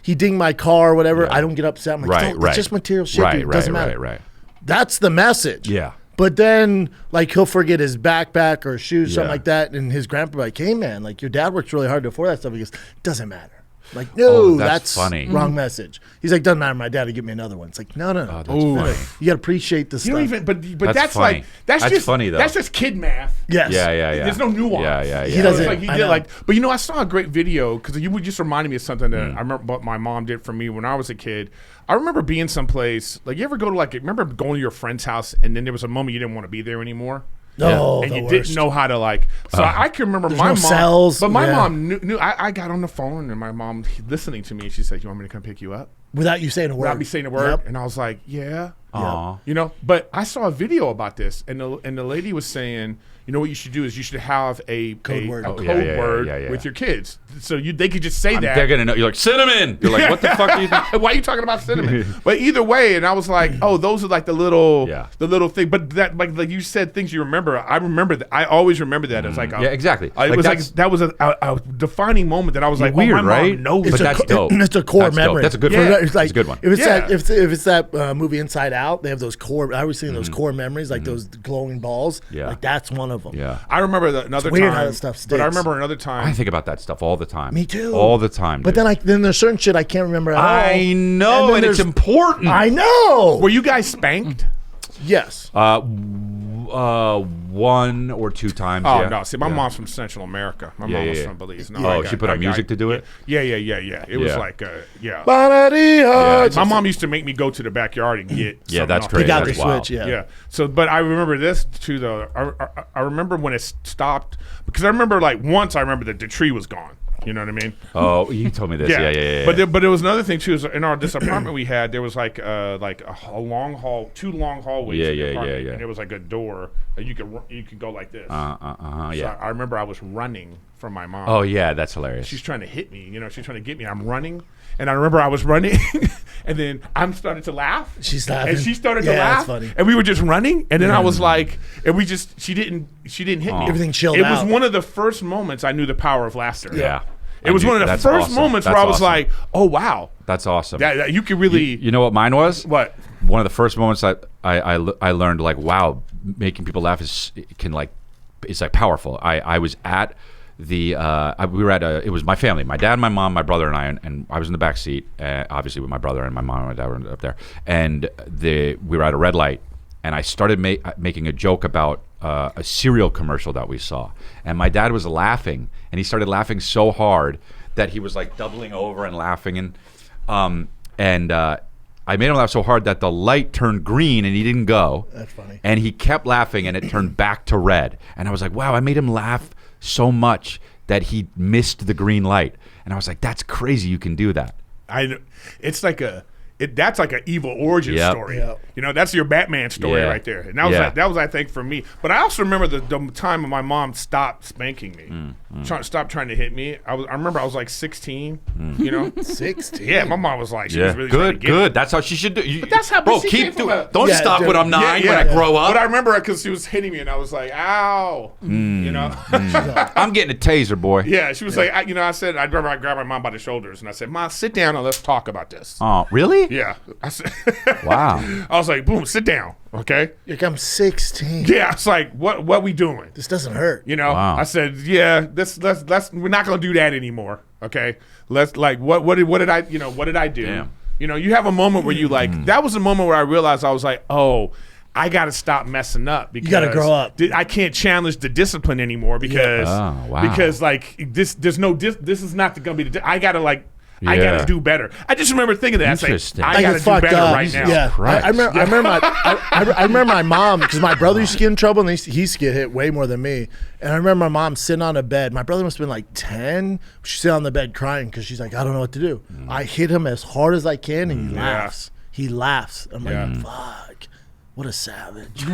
he dinged my car or whatever, I don't get upset. I'm like, Right. it's just material shit. Dude. It doesn't matter. Right. That's the message. Yeah. But then, like, he'll forget his backpack or shoes, something Yeah. like that, and his grandpa will be like, "Hey, man, like your dad works really hard to afford that stuff." He goes, "Doesn't matter." I'm like, no, Oh, that's funny. Wrong message. He's like, "Doesn't matter. My dad will get me another one." It's like, no. that's funny. You gotta appreciate the You stuff. don't even. But That's that's funny. like that's That's just funny, though. That's just kid math. Yes. Yeah. There's no nuance. Yeah. He doesn't- It's like he I did know. like, but I saw a great video because you just reminded me of something that I remember what my mom did for me when I was a kid. I remember being someplace like you ever go to remember going to your friend's house and then there was a moment you didn't want to be there anymore. No, And the you worst. didn't know how to So I can remember my no mom. cells, But my yeah. mom knew. I got on the phone and my mom listening to me. She said, "You want me to come pick you up?" without you saying a word. Without me saying a word, Yep. and I was like, "Yeah." Aw. But I saw a video about this, and the lady was saying, you know what you should do is you should have a Code word. a Oh, code yeah, word yeah. with your kids, so they could just say that. They're gonna know. You're like cinnamon. You're like, what the fuck are you doing? Why are you talking about cinnamon? But either way, and I was like, oh, those are like the little thing. But that like you said things you remember. I remember that. I always remember that. It's like Yeah, exactly. It was like that was a defining moment that I was like, weird, oh, my right? mom knows. But that's dope. It's a core That's dope. memory. That's a good Yeah. one. It's like That's a good one. If it's Yeah. that movie Inside Out. out, they have those core. I was seeing those core memories, like those glowing balls. Yeah. Like that's one of them. Yeah. I remember another weird time. how that stuff sticks. But I remember another time. I think about that stuff all the time. Me too. All the time. But dude. then there's certain shit I can't remember at all. I know, then and it's there's- important. I know. Were you guys spanked? Yes. One or two times. Oh yeah. no! See, my mom's from Central America. My mom was from Belize. No, Oh, she put on music to do it? Yeah. It was like, yeah. Yeah. My mom used to make me go to the backyard and get. Yeah, something that's off. crazy. Pick out the That's wild. switch. Yeah. Yeah. So, but I remember this too, though. I remember when it stopped because I remember like once I remember that the tree was gone. You know what I mean? Oh, you told me this. Yeah. But there was another thing too. Is in this apartment we had, there was like a long hall, 2 long hallways. in the apartment, and there was like a door that you could go like this. So I remember I was running from my mom. Oh yeah, that's hilarious. She's trying to hit me. You know, she's trying to get me. I'm running, and I remember I was running, and then I'm starting to laugh. She's laughing. And she started to Yeah, laugh. that's funny. And we were just running, and then I was like, and she didn't hit me. Everything chilled It out. was one of the first moments I knew the power of laughter. Yeah. It was one of the That's first awesome. moments That's where I was awesome. like, oh wow, That's awesome. that you could really You know what mine was? what. One of the first moments I learned, like, wow, making people laugh it's like powerful. I was at we were at it was my family, my dad, my mom, my brother, and I, and I was in the back seat, obviously with my brother, and my mom and my dad were up there, and we were at a red light, and I started making a joke about a cereal commercial that we saw, and my dad was laughing, and he started laughing so hard that he was like doubling over and laughing, and I made him laugh so hard that the light turned green and he didn't go. That's funny. And he kept laughing and it turned back to red. And I was like, wow, I made him laugh so much that he missed the green light. And I was like, that's crazy you can do that. It's like that's like an evil origin story. Yep. You know, that's your Batman story Yeah. right there. And that was I think for me. But I also remember the time when my mom stopped spanking me, stopped trying to hit me. I remember I was like 16. You know, 16. yeah. My mom was like, she was really trying to get Good. me. That's how she should do. But that's how bro, she keep came from doing. a- Don't Yeah, stop dude. when I'm 9 when I grow up. But I remember because she was hitting me, and I was like, "Ow!" You know. I'm getting a taser, boy. Yeah, she was like, I said, I grabbed my mom by the shoulders, and I said, "Mom, sit down and let's talk about this." Oh, really? Yeah, I said, Wow. I was like, "Boom, sit down, okay?" Like I'm 16. Yeah, it's like, what we doing? This doesn't hurt. You know, Wow. I said, yeah, let's we're not gonna do that anymore, okay? Let's like, what did I do? Damn. You know, you have a moment where you like, that was a moment where I realized I was like, oh, I got to stop messing up because gotta grow up. I can't challenge the discipline anymore because Oh, wow. because like this is not gonna be I gotta like. I Yeah. gotta do better. I just remember thinking that. Interesting. I Like, gotta it's do fucked better up. right now. Yeah, Christ. I remember my mom because my brother used to get in trouble and he used to get hit way more than me. And I remember my mom sitting on a bed. My brother must have been like 10. She's sitting on the bed crying because she's like, I don't know what to do. I hit him as hard as I can and he laughs. He laughs. I'm like, fuck, what a savage.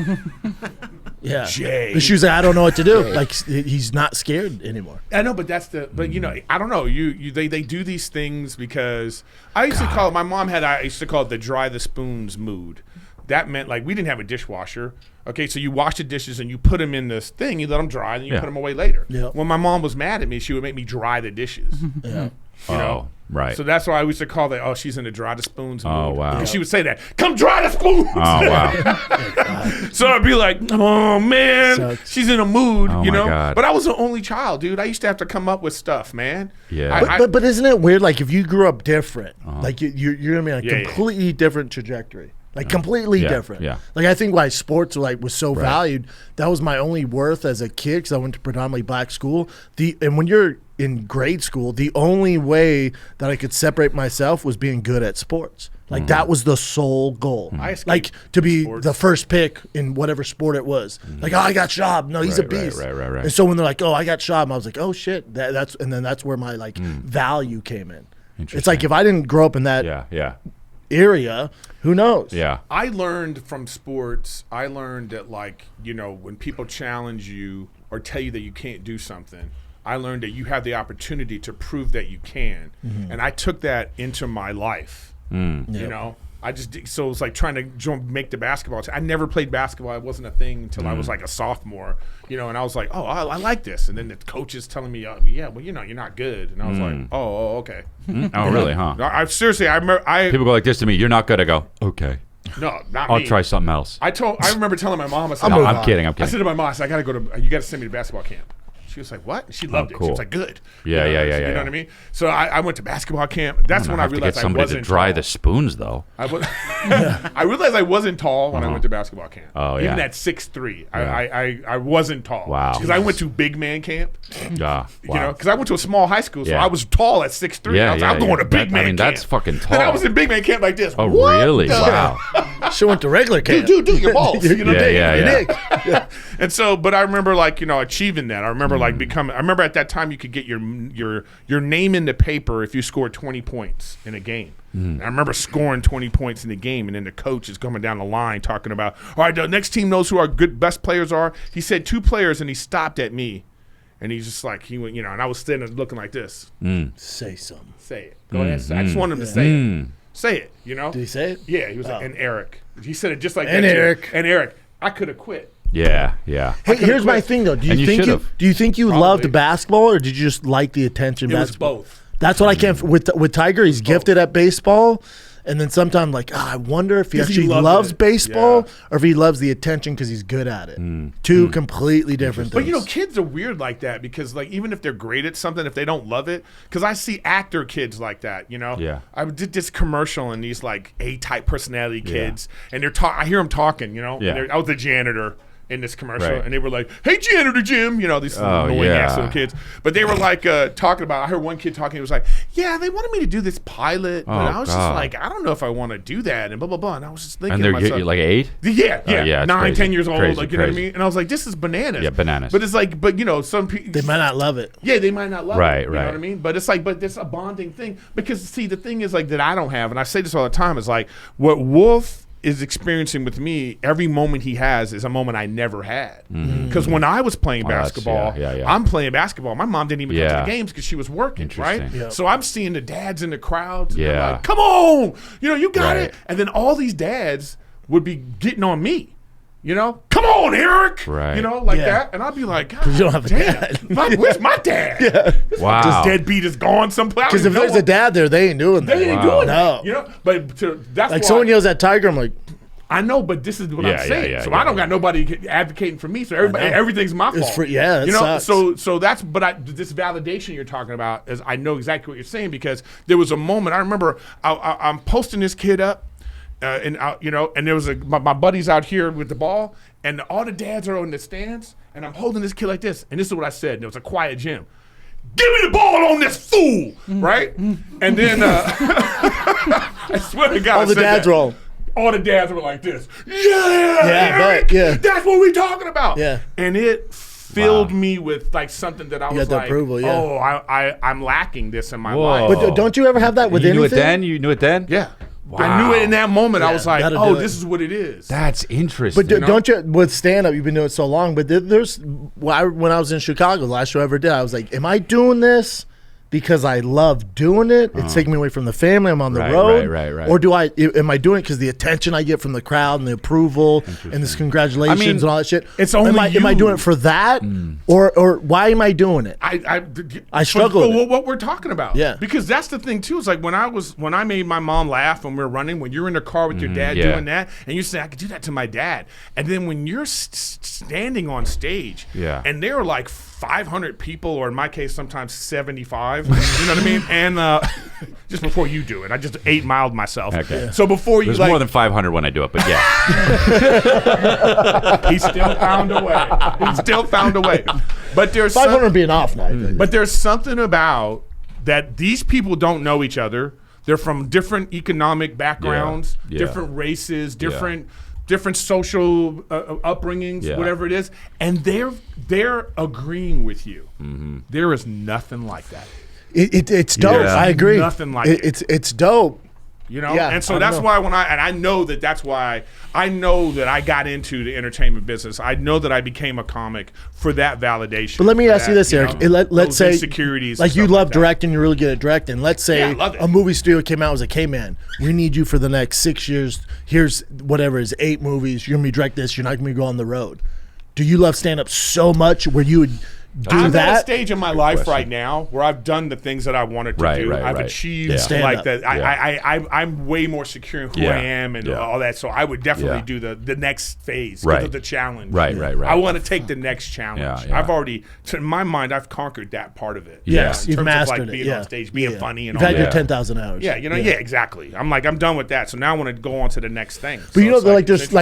Yeah. Jay. But she was like, I don't know what to do. Like he's not scared anymore. I know, but but you know, I don't know. They do these things because I used to call it. My mom I used to call it the dry the spoons mood. That meant like we didn't have a dishwasher. Okay, so you wash the dishes and you put them in this thing. You let them dry, and you put them away later. Yeah. When my mom was mad at me, she would make me dry the dishes. Yeah. You know? right. So that's why I used to call that. Oh, she's in the dry the spoons mood. Oh, wow. Because she would say that. Come dry the spoons. Oh, wow. So I'd be like, oh man, Sucks. she's in a mood, Oh, you my know. God. But I was the only child, dude. I used to have to come up with stuff, man. Yeah. But isn't it weird? Like if you grew up different, like you're gonna be on a Yeah, yeah. completely different trajectory, like completely Yeah, different. yeah. Like I think why sports was so valued. That was my only worth as a kid because I went to predominantly black school. And when you're in grade school, the only way that I could separate myself was being good at sports. Like that was the sole goal. I escaped Like to be sports. the first pick in whatever sport it was. Like, oh, I got Schaub. No, he's a Right, right, beast. right. And so when they're like, oh, I got Schaub, I was like, oh shit. That's where my value came in. It's like if I didn't grow up in that Yeah. area, who knows? Yeah. I learned from sports. I learned that, like, you know, when people challenge you or tell you that you can't do something, I learned that you have the opportunity to prove that you can. And I took that into my life. You know, so it was like trying to make the basketball team. I never played basketball. It wasn't a thing until I was like a sophomore, you know, and I was like, oh, I like this. And then the coach is telling me, yeah, well, you know, you're not good. And I was like, oh, okay. Oh, really, huh? I seriously, I remember, People go like this to me. You're not good. I go, okay. No, not I'll me. try something else. I remember telling my mom. I said, No, I'm kidding. I said to my mom, I said, I gotta you gotta send me to basketball camp. She was like, "What?" She loved it. Cool. She was like, "Good." Yeah. You know what I mean? So I went to basketball camp. That's when I have to realized get I somebody wasn't to dry tall. the spoons, though. I realized I wasn't tall when I went to basketball camp. Oh, Even yeah. at 6'3", I wasn't tall. Wow. Because I went to big man camp. Wow. You know, because I went to a small high school, so Yeah. I was tall at 6'3". Yeah, I was like, I'm going to big man camp. that's fucking tall. And I was in big man camp like this. Oh, What really? the- Wow. She went to regular camp. Dude, your balls. You know, Yeah. And so, but I remember achieving that. I remember becoming. I remember at that time you could get your name in the paper if you scored 20 points in a game. And I remember scoring 20 points in the game, and then the coach is coming down the line talking about, all right, the next team knows who our best players are. He said 2 players, and he stopped at me, and he's just like, he went, and I was sitting there looking like this. Say something. Say it. Go ahead. I just wanted him to say it. Say it. Did he say it? Yeah, he was like, and Eric. He said it just like And that. Eric. And Eric. I could have quit. Yeah. Hey, here's my thing though. Do And you you think should've. do you think you Probably. loved basketball, or did you just like the attention? It was basketball? both. That's what I can't. With Tiger, he's gifted at baseball, and then sometimes I wonder if he 'Cause he actually loved loves it. baseball Yeah. or if he loves the attention because he's good at it. Two completely different things. But kids are weird like that because even if they're great at something, if they don't love it, because I see actor kids like that. Yeah. I did this commercial and these A-type personality kids, and I hear them talking. Yeah. I was the janitor in this commercial, Right. and they were like, "Hey, janitor Jim," these annoying ass little kids. But they were talking about. I heard one kid talking. He was like, "Yeah, they wanted me to do this pilot, but I was just God. like, I don't know if I want to do that," and blah blah blah. And I was just thinking, And to they're myself, like 8? yeah, yeah, it's 9, crazy. 10 years old, Crazy, you know what I crazy. mean? And I was like, this is bananas. Yeah, bananas. But it's some people they might not love it. yeah, they might not love Right, it. You know right. what I mean? But it's but it's a bonding thing. Because see, the thing is that I don't have, and I say this all the time, is what Wolf is experiencing with me, every moment he has is a moment I never had. Because when I was playing basketball, yeah. I'm playing basketball. My mom didn't even come to Yeah. the games because she was working, right? Interesting. Yep. So I'm seeing the dads in the crowds. And they're Yeah. like, come on, you got Right. it. And then all these dads would be getting on me. Come on, Eric. Right. Like Yeah. that. And I'd be like, God, You don't have a damn. dad. Where's my dad? Wow. This deadbeat is gone someplace. Because if there's a dad there, they ain't doing that. they ain't Wow. doing that. No. But that's Like why someone yells at Tiger, I'm like, I know, but this is what Yeah, I'm saying. yeah, so yeah. I don't got nobody advocating for me. So everything's my fault. free- yeah, it sucks. So that's. But this validation you're talking about is I know exactly what you're saying because there was a moment I remember I'm posting this kid up, and there was my buddies out here with the ball, and all the dads are in the stands, and I'm holding this kid like this, and this is what I said. And it was a quiet gym. Give me the ball on this fool, right? And then I swear to God, all the I said dads that. are all. All the dads were like this. Yeah, Eric, but, yeah. that's what we're talking about. Yeah. And it filled me with something that I was got the like, approval, yeah. oh, I'm lacking this in my Whoa. life. But don't you ever have that with You knew anything? it then? You knew it then? Yeah. I knew it in that moment. I was like, gotta oh, do it. this is what it is. That's interesting. But don't you, with stand up, you've been doing it so long, but when I was in Chicago, the last show I ever did, I was like, am I doing this because I love doing it? It's taking me away from the family. I'm on the Right, road. right. Or am I doing it because the attention I get from the crowd and the approval and this congratulations and all that shit? it's only am I you. doing it for that? Or why am I doing it? I struggle with it. what we're talking about. Yeah. Because that's the thing too. Is when I made my mom laugh when we were running, when you're in the car with your dad yeah. doing that, and you say I could do that to my dad, and then when you're standing on stage, Yeah. and there are 500 people, or in my case, sometimes 75. You know what I mean? And just before you do it, I just 8 miled myself. Okay. So before you There's more than 500 when I do it, but yeah. he still found a way. He still found a way. But there's 500 being off now. But there's something about that these people don't know each other. They're from different economic backgrounds, Yeah. different races, different social upbringings, Yeah. whatever it is, and they're agreeing with you. There is nothing like that. It's dope. Yeah. I agree. Nothing like it's dope. Yeah, and so that's know. why I know that's why I know that I got into the entertainment business. I know that I became a comic for that validation. But let me for ask you this, Eric. Let's those say insecurities, like and you stuff love that. directing, you're really good at directing. Let's say Yeah, I love it. a movie studio came out and was like, hey man, we need you for the next 6 years. Here's whatever is 8 movies. You're gonna be direct this. You're not gonna go on the road. Do you love stand up so much where you would I'm that. at a stage in my life right now where I've done the things that I wanted to do. I've achieved like that. I'm way more secure in who I am and all that. So I would definitely do the next phase of the challenge. Right. I want to take the next challenge. I've already, in my mind, I've conquered that part of it. Yes, in you've terms mastered of like it. being on stage, being funny, and you've all had that. your 10,000 hours. Yeah, exactly. I'm done with that. So now I want to go on to the next thing. But there's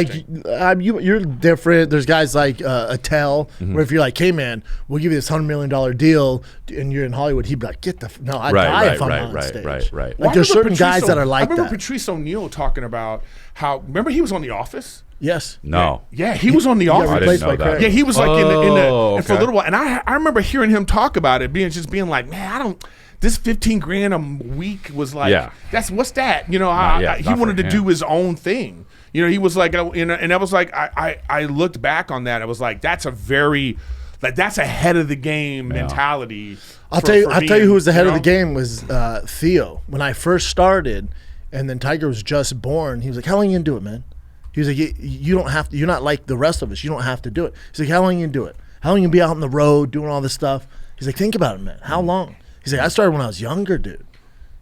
you're different. There's guys like Attell, where if you're like, hey man, we'll give you this $100 million deal, and you're in Hollywood, he'd be like, get the no, I die if I'm on stage. Right. Like there's certain guys that are like that. I remember Patrice O'Neal talking about how. Remember he was on The Office. Yes. No. Yeah, he was on The Office. I didn't know that. Yeah, he was like in for a little while, and I remember hearing him talk about it, being like, man, I don't. This $15,000 a week was like, that's what's that? He wanted to do his own thing. He was like, and I was like, I looked back on that. I was like, that's a very, that's ahead of the game mentality. I'll tell you who was ahead of the game was Theo. When I first started, and then Tiger was just born, he was like, how long are you gonna do it, man? He was like, you don't have to. You're not like the rest of us. You don't have to do it. He's like, how long are you gonna do it? How long are you gonna be out on the road doing all this stuff? He's like, think about it, man. How long? He's like, I started when I was younger, dude.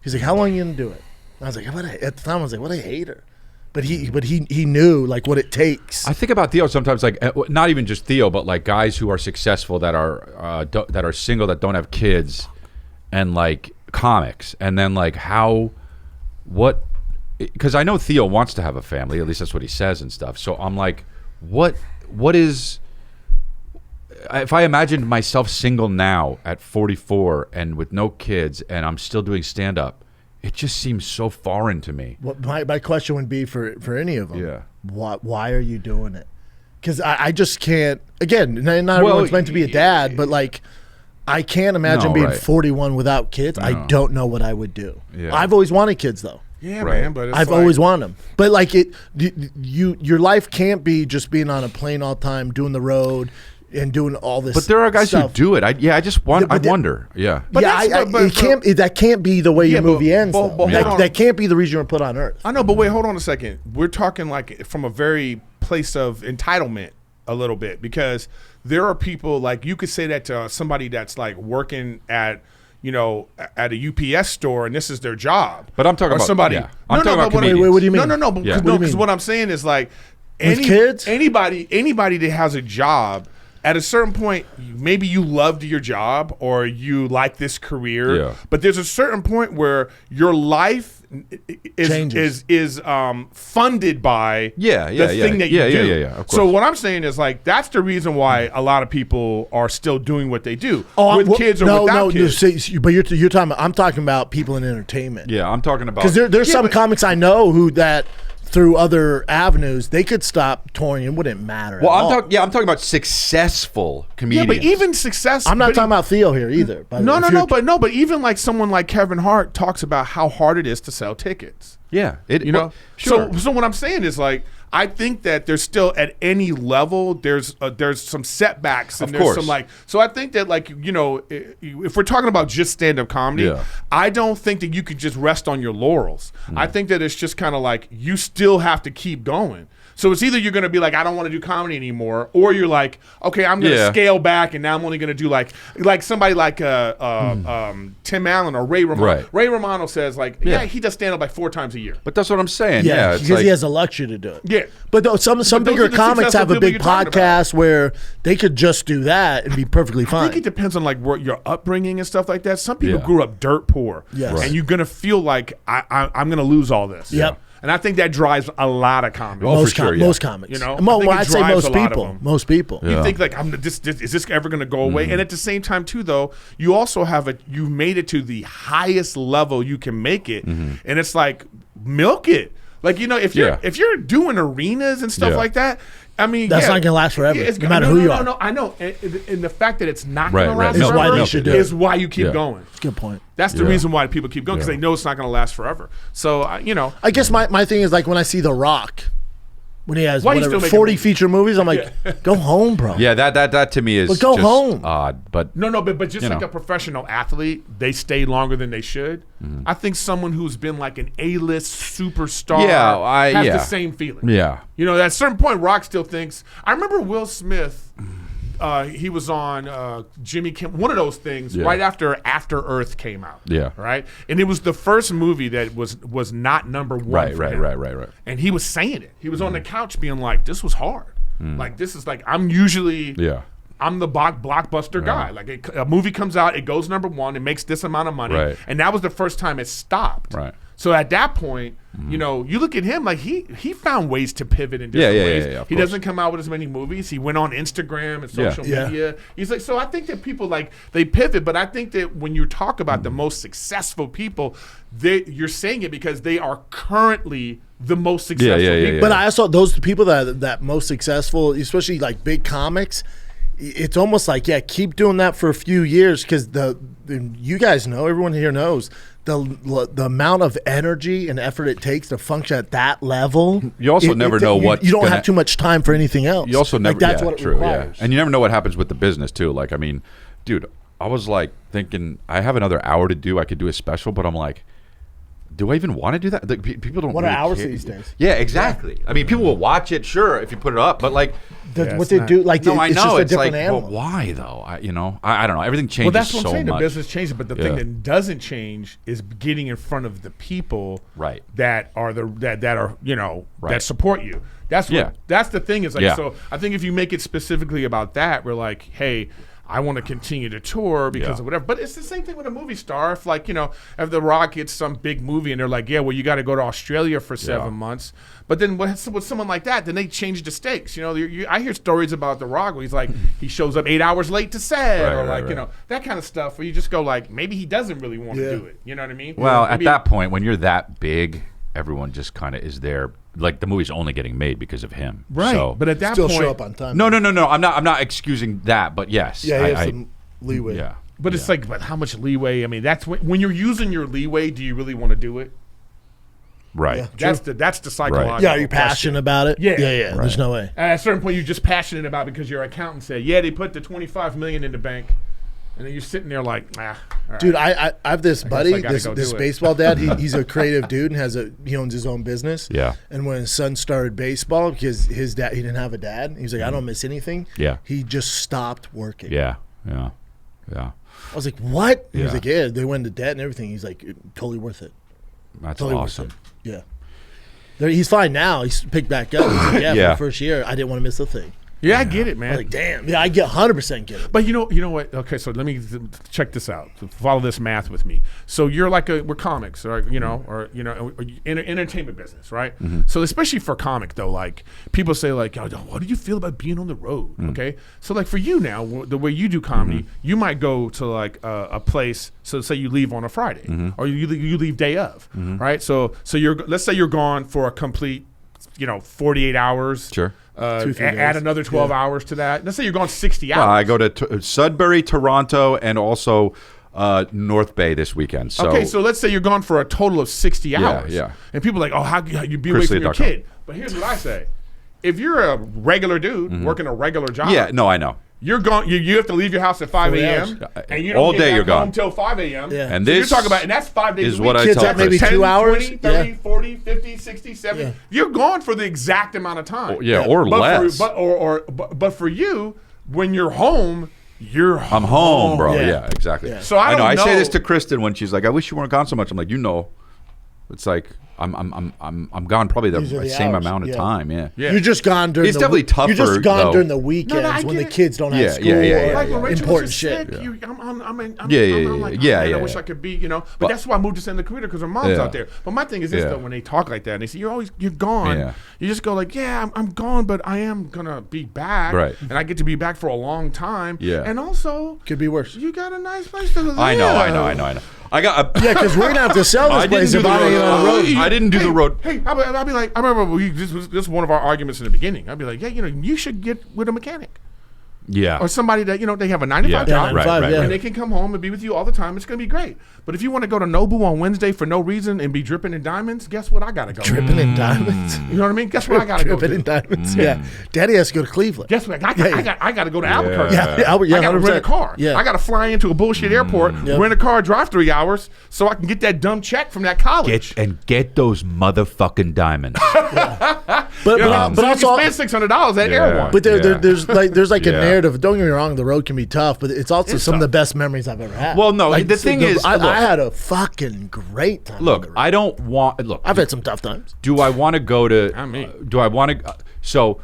He's like, how long are you gonna do it? And I was like, at the time I was like, what a hater. But he knew like what it takes. I think about Theo sometimes, like not even just Theo, but like guys who are successful that are single, that don't have kids, and like comics, and then like because I know Theo wants to have a family, at least that's what he says and stuff. So I'm like, what is? If I imagined myself single now at 44 and with no kids, and I'm still doing stand up, it just seems so foreign to me. What my question would be for any of them. Yeah. Why are you doing it? Because I just can't. Again, not everyone's meant to be a dad, but like I can't imagine being 41 without kids. No. I don't know what I would do. Yeah. I've always wanted kids though. Yeah, man. But I've always wanted them. But like your life can't be just being on a plane all the time, doing the road. And doing all this, but there are guys stuff. who do it. I wonder. Yeah, but that can't be the way your movie ends. That can't be the reason you're put on Earth. I know, but wait, hold on a second. We're talking like from a very place of entitlement a little bit, because there are people like you could say that to somebody that's like working at at a UPS store and this is their job. But I'm talking about somebody. Yeah. I'm talking about comedians. What do you mean? No. Because what I'm saying is like kids, anybody that has a job. At a certain point, maybe you loved your job or you like this career, but there's a certain point where your life is funded by the thing that you do. Yeah, of course. So what I'm saying is like that's the reason why a lot of people are still doing what they do with kids or without kids. But you're talking about, I'm talking about people in entertainment. Yeah, I'm talking about because there's some comics I know who that. Through other avenues, they could stop touring. It wouldn't matter. Well, I'm talking about successful comedians. Yeah, but even success. I'm not talking about Theo here either. But even like someone like Kevin Hart talks about how hard it is to sell tickets. Yeah, Sure. So what I'm saying is like I think that there's still at any level there's some setbacks and there's some like so I think that like if we're talking about just stand-up comedy, I don't think that you could just rest on your laurels. I think that it's just kind of like you still have to keep going. So it's either you're going to be like, I don't want to do comedy anymore, or you're like, okay, I'm going to scale back, and now I'm only going to do like somebody like Tim Allen or Ray Romano. Right. Ray Romano says like, he does stand up like 4 times a year. But that's what I'm saying. Yeah, because like, he has a luxury to do it. Yeah, but some bigger comics have a big podcast where they could just do that and be perfectly fine. I think it depends on like your upbringing and stuff like that. Some people grew up dirt poor, and you're going to feel like I'm going to lose all this. Yep. And I think that drives a lot of comics. Most comics. I'd say most people. You think like, is this ever going to go away? And at the same time, too, though, you also you've made it to the highest level you can make it, and it's like milk it. Like if you're doing arenas and stuff like that. I mean, that's not gonna last forever. No matter who you are. No, I know. And the fact that it's not gonna last forever is why you keep going. That's a good point. That's the reason why people keep going, because they know it's not gonna last forever. So I guess my thing is like when I see The Rock. When he has 40 feature movies, I'm like, go home, bro. Yeah, that to me is go home. Odd, but but just like a professional athlete, they stay longer than they should. I think someone who's been like an A-list superstar has the same feeling. Yeah, at a certain point, Rock still thinks. I remember Will Smith he was on Jimmy Kimmel, one of those things right after Earth came out. Yeah. Right? And it was the first movie that was not number one for him. Right. And he was saying it. He was on the couch being like, this was hard. Like, this is like, I'm usually... Yeah. I'm the blockbuster guy. Like a movie comes out, it goes number one, it makes this amount of money, and that was the first time it stopped. Right. So at that point, you know, you look at him like he found ways to pivot in different ways. He doesn't come out with as many movies. He went on Instagram and social media. He's like, so I think that people like they pivot, but I think that when you talk about the most successful people, you're saying it because they are currently the most successful people. But I also those people that most successful, especially like big comics. It's almost like, keep doing that for a few years because you guys know, everyone here knows, the amount of energy and effort it takes to function at that level. You also never know what you don't have too much time for anything else. You also never. That's what it requires. And you never know what happens with the business too. Like, I mean, dude, I was like thinking I have another hour to do. I could do a special, but I'm like, do I even want to do that? Like, people don't. What really are hours care. these days? Yeah, exactly. I mean, people will watch it, sure, if you put it up, but like. What they do, like, no, I know it's just a different like, animal. well, why though? I don't know. Everything changes. Well, that's what I'm saying. Much. The business changes, but the thing that doesn't change is getting in front of the people, that are that support you. That's what. That's the thing. Is like so. I think if you make it specifically about that, we're like, hey, I want to continue to tour because of whatever. But it's the same thing with a movie star. If like, if The Rock gets some big movie and they're like, well, you got to go to Australia for 7 months. But then with someone like that, then they change the stakes. I hear stories about The Rock where he's like, he shows up 8 hours late to set that kind of stuff where you just go like, maybe he doesn't really want to do it. You know what I mean? Well, at that point, when you're that big, everyone just kind of is there. Like the movie's only getting made because of him, right? So, but at that still point, show up on time. No. I'm not excusing that, but yes, he has some leeway. Yeah, but it's like, but how much leeway? I mean, that's when you're using your leeway. Do you really want to do it? Right. Yeah, that's the psychological. Right. Yeah, are you passionate about it? Yeah. Right. There's no way. At a certain point, you're just passionate about it because your accountant said, they put the $25 million in the bank. And then you're sitting there like, all right. Dude, I have this buddy, this baseball dad. He's a creative dude and he owns his own business. Yeah. And when his son started baseball, because he didn't have a dad, he was like, I don't miss anything. Yeah. He just stopped working. Yeah. I was like, what? He was like, they went into debt and everything. He's like, totally worth it. That's totally awesome. Yeah. He's fine now. He's picked back up. He's like, for the first year, I didn't want to miss a thing. Yeah, I get it, man. I'm like, damn. Yeah, I get 100% get it. But you know what? Okay, so let me check this out. Follow this math with me. So you're like we're comics, or entertainment business, right? Mm-hmm. So especially for comic though, like people say like, what do you feel about being on the road? Mm-hmm. Okay, so like for you now, the way you do comedy, you might go to like a place. So say you leave on a Friday, or you leave day of, right? So let's say you're gone for a complete, 48 hours. Sure. Add another 12 hours to that. Let's say you're going 60 hours. I go to Sudbury, Toronto, and also North Bay this weekend. So. Okay, so let's say you're gone for a total of 60 hours. Yeah. And people are like, how you be away from your kid? But here's what I say. If you're a regular dude working a regular job. Yeah, no, I know. You're gone. You have to leave your house at 5 a.m. and you don't all get day back you're home gone until 5 a.m. Yeah. And so this you're talking about, and that's 5 days is a week. what I Kids tell at maybe 10, 2 hours, 20, 30, 40, 50, 60, 70. You're gone for the exact amount of time. Or less. But for you, when you're home, I'm home, bro. Yeah, exactly. Yeah. So I know. I say this to Kristen when she's like, "I wish you weren't gone so much." I'm like, it's like I'm gone probably the same amount of time. Yeah. You're just gone during. It's definitely tougher. You're just gone though. During the weekends when the kids don't have school. Like when Rachel important was shit. Sick, I'm like, I wish I could be, But that's why I moved to Santa Clarita because her mom's out there. But my thing is this though, when they talk like that, and they say you're gone. Yeah. You just go like, I'm gone, but I am gonna be back. Right. And I get to be back for a long time. Yeah. And also could be worse. You got a nice place to live. I know. I got because we're gonna have to sell this place if I ain't on the road. I didn't do the road. Hey, I'll be like, I remember this was one of our arguments in the beginning. I'd be like, you should get with a mechanic. Yeah. Or somebody that, they have a 9-to-5 job. Right. And they can come home and be with you all the time. It's going to be great. But if you want to go to Nobu on Wednesday for no reason and be dripping in diamonds, guess what I got to go? Dripping in diamonds? You know what I mean? Guess what I got to go Dripping in diamonds, yeah. Daddy has to go to Cleveland. Guess what? I got to go to Albuquerque. Yeah, I got to rent a car. Yeah. I got to fly into a bullshit airport, rent a car, drive 3 hours so I can get that dumb check from that college. Get those motherfucking diamonds. But also you spend $600 at Air One. But there's like a Yeah. narrative. Don't get me wrong, the road can be tough, but it's also some of the best memories I've ever had. Well, no, Like, the thing is, I look, had a fucking great time. on the look, road. I don't want. Look, I've had some tough times. do I want to go to? I mean. Do I want to? So,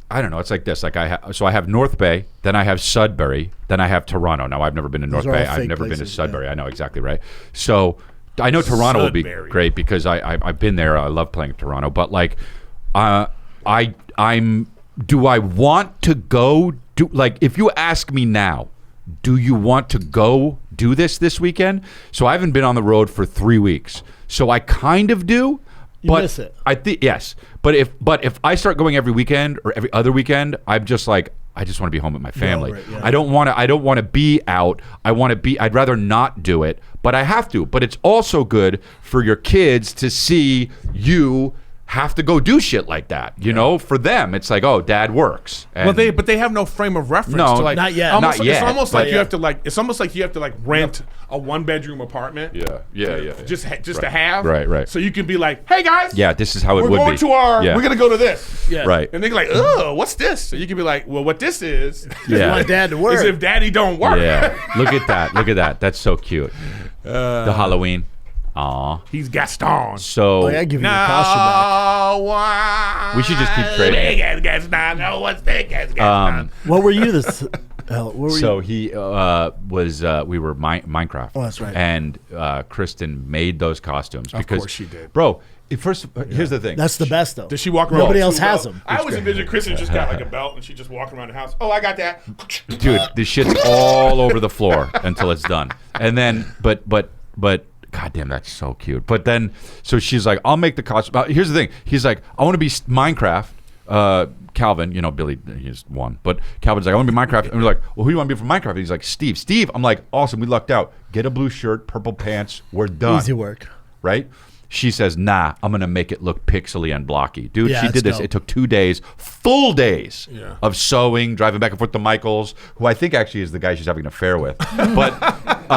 I don't know. It's like this. Like I have North Bay, then I have Sudbury, then I have Toronto. Now I've never been to North are all Bay. I've fake never been to places, Sudbury. I know exactly right. So I know Toronto will be Sudbury. great because I've been there. I love playing Toronto. But like, do I want to go? Like if you ask me now, do you want to go do this weekend? So I haven't been on the road for 3 weeks. So I kind of do. But miss it. I think yes. But if I start going every weekend or every other weekend, I'm just like I just want to be home with my family. right, yeah. I don't want to be out. I'd rather not do it, but I have to. But it's also good for your kids to see you have to go do shit like that. You know, for them, it's like, oh, dad works. And But they have no frame of reference. No, to like, not yet. Almost, Not yet, It's almost but- like you have to It's almost like you have to rent a 1-bedroom apartment. yeah. Just to Right. have. Right. So you can be like, hey guys. Yeah, this is how it We're would going be. to our. Yeah. We're gonna go to this. Yeah. Right. And they're like, oh, what's this? So you can be like, well, what this is. Yeah. Want dad to work. Is if daddy don't work. Yeah. Look at that. That's so cute. The Halloween. Aw. He's Gaston. So Oh, yeah, I give you your costume back. No one. We should just keep trading. Gaston. No one's thick as Gaston. What were you this? What were So you? he was. We were Minecraft. Oh, that's right. And Kristen made those costumes because course she did. Bro, first, here's the thing. That's the best though. Does she walk around? Nobody with else two has belts? them. I always envision Kristen just got like a belt and she just walking around the house. Oh, I got that. Dude, this shit's all over the floor until it's done. And then, but, God damn, that's so cute. But then, so she's like, I'll make the costume. Here's the thing. He's like, I want to be Minecraft. Calvin, Billy, he's one. But Calvin's like, I want to be Minecraft. And we're like, well, who do you want to be for Minecraft? And he's like, Steve. Steve, I'm like, awesome. We lucked out. Get a blue shirt, purple pants. We're done. Easy work. Right? She says, nah, I'm going to make it look pixely and blocky. Dude, Yeah, she it's did this. dope. It took 2 days, full days Yeah. of sewing, driving back and forth to Michael's, who I think actually is the guy she's having an affair with. But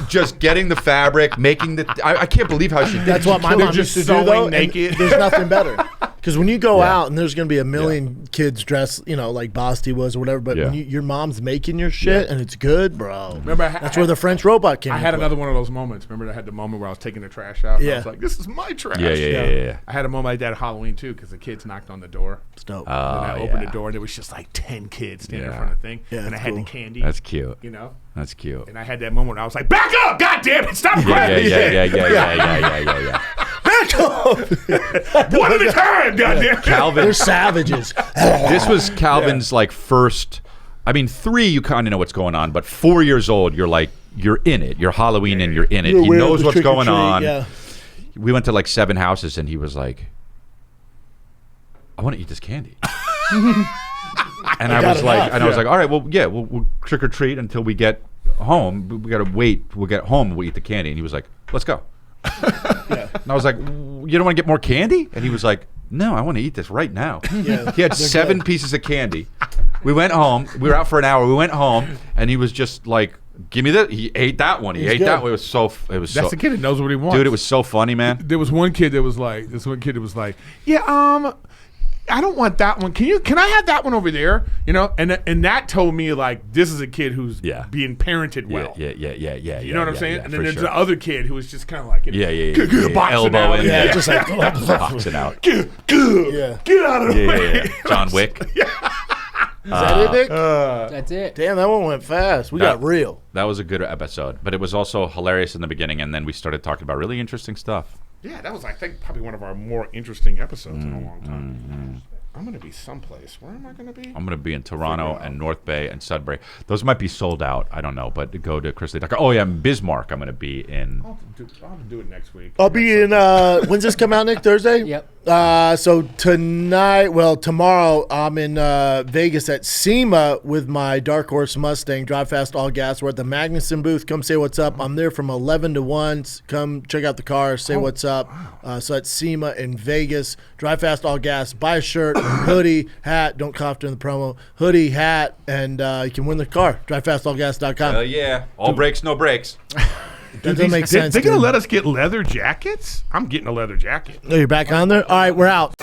just getting the fabric, making the... I can't believe how she did That's it. what my They're mom just used to do sewing though. and naked. There's nothing better. Because when you go Yeah. out and there's going to be a million kids dressed, like Basti was or whatever, but Yeah. when your mom's making your shit and it's good, bro. Remember, That's where the French robot came I had from. another one of those moments. Remember, I had the moment where I was taking the trash out. And I Yeah. was like, this is my trash. Yeah. I had a moment like that at Halloween too because the kids knocked on the door. It's dope. And I opened the door and there was just like 10 kids standing in Yeah. front of the thing. Yeah, and I that's had cool. the candy. That's cute. That's cute. And I had that moment where I was like, back up! God damn it! Stop Yeah. grabbing One at a time, goddamn. Calvin, They're savages. this was Calvin's like first... I mean, 3, you kind of know what's going on, but 4 years old, you're like, you're in it. You're Halloween and you're in it. You're He aware of knows the what's trick or going treat, on. Yeah. We went to like 7 houses and he was like, I want to eat this candy. And I was like, all right, well, yeah, we'll trick or treat until we get home. We got to wait. We'll get home. We'll eat the candy. And he was like, let's go. And I was like, you don't want to get more candy? And he was like, no, I want to eat this right now. Yeah. He had 7 good. pieces of candy. We went home. We were out for an hour. We went home, and he was just like, give me that. He ate that one. He ate good. that one. It was so. That's the kid that knows what he wants. Dude, it was so funny, man. There was one kid that was like, yeah, I don't want that one. Can I have that one over there? And that told me like this is a kid who's Yeah. being parented well. Yeah. You know what I'm saying? Yeah, and then for there's sure. the other kid who was just kind of like, boxing Elbow out. in. Yeah, Yeah. just like, Boxing out. yeah. Get out of the way. Yeah. John Wick. Is that it, Nick? That's it. Damn, that one went fast. We got real. That was a good episode, but it was also hilarious in the beginning, and then we started talking about really interesting stuff. Yeah, that was, I think, probably one of our more interesting episodes in a long time. I'm going to be someplace. Where am I going to be? I'm going to be in Toronto and North Bay and Sudbury. Those might be sold out. I don't know, but go to chrisley.com. Oh, yeah, Bismarck I'm going to be in. I'll have to do it next week. I'll be in, when's this come out, Nick? Thursday? Yep. So tomorrow I'm in Vegas at SEMA with my Dark Horse Mustang, Drive Fast All Gas. We're at the Magnuson booth. Come say what's up. I'm there from 11 to 1. Come check out the car, say what's up. So at SEMA in Vegas, Drive Fast All Gas. Buy a shirt, hoodie, hat. Don't cough during the promo. Hoodie, hat, and you can win the car. DriveFastAllGas.com. Hell yeah. All brakes, no brakes. That doesn't make sense. They're going to dude. let us get leather jackets? I'm getting a leather jacket. Oh, you're back on there? All right, we're out.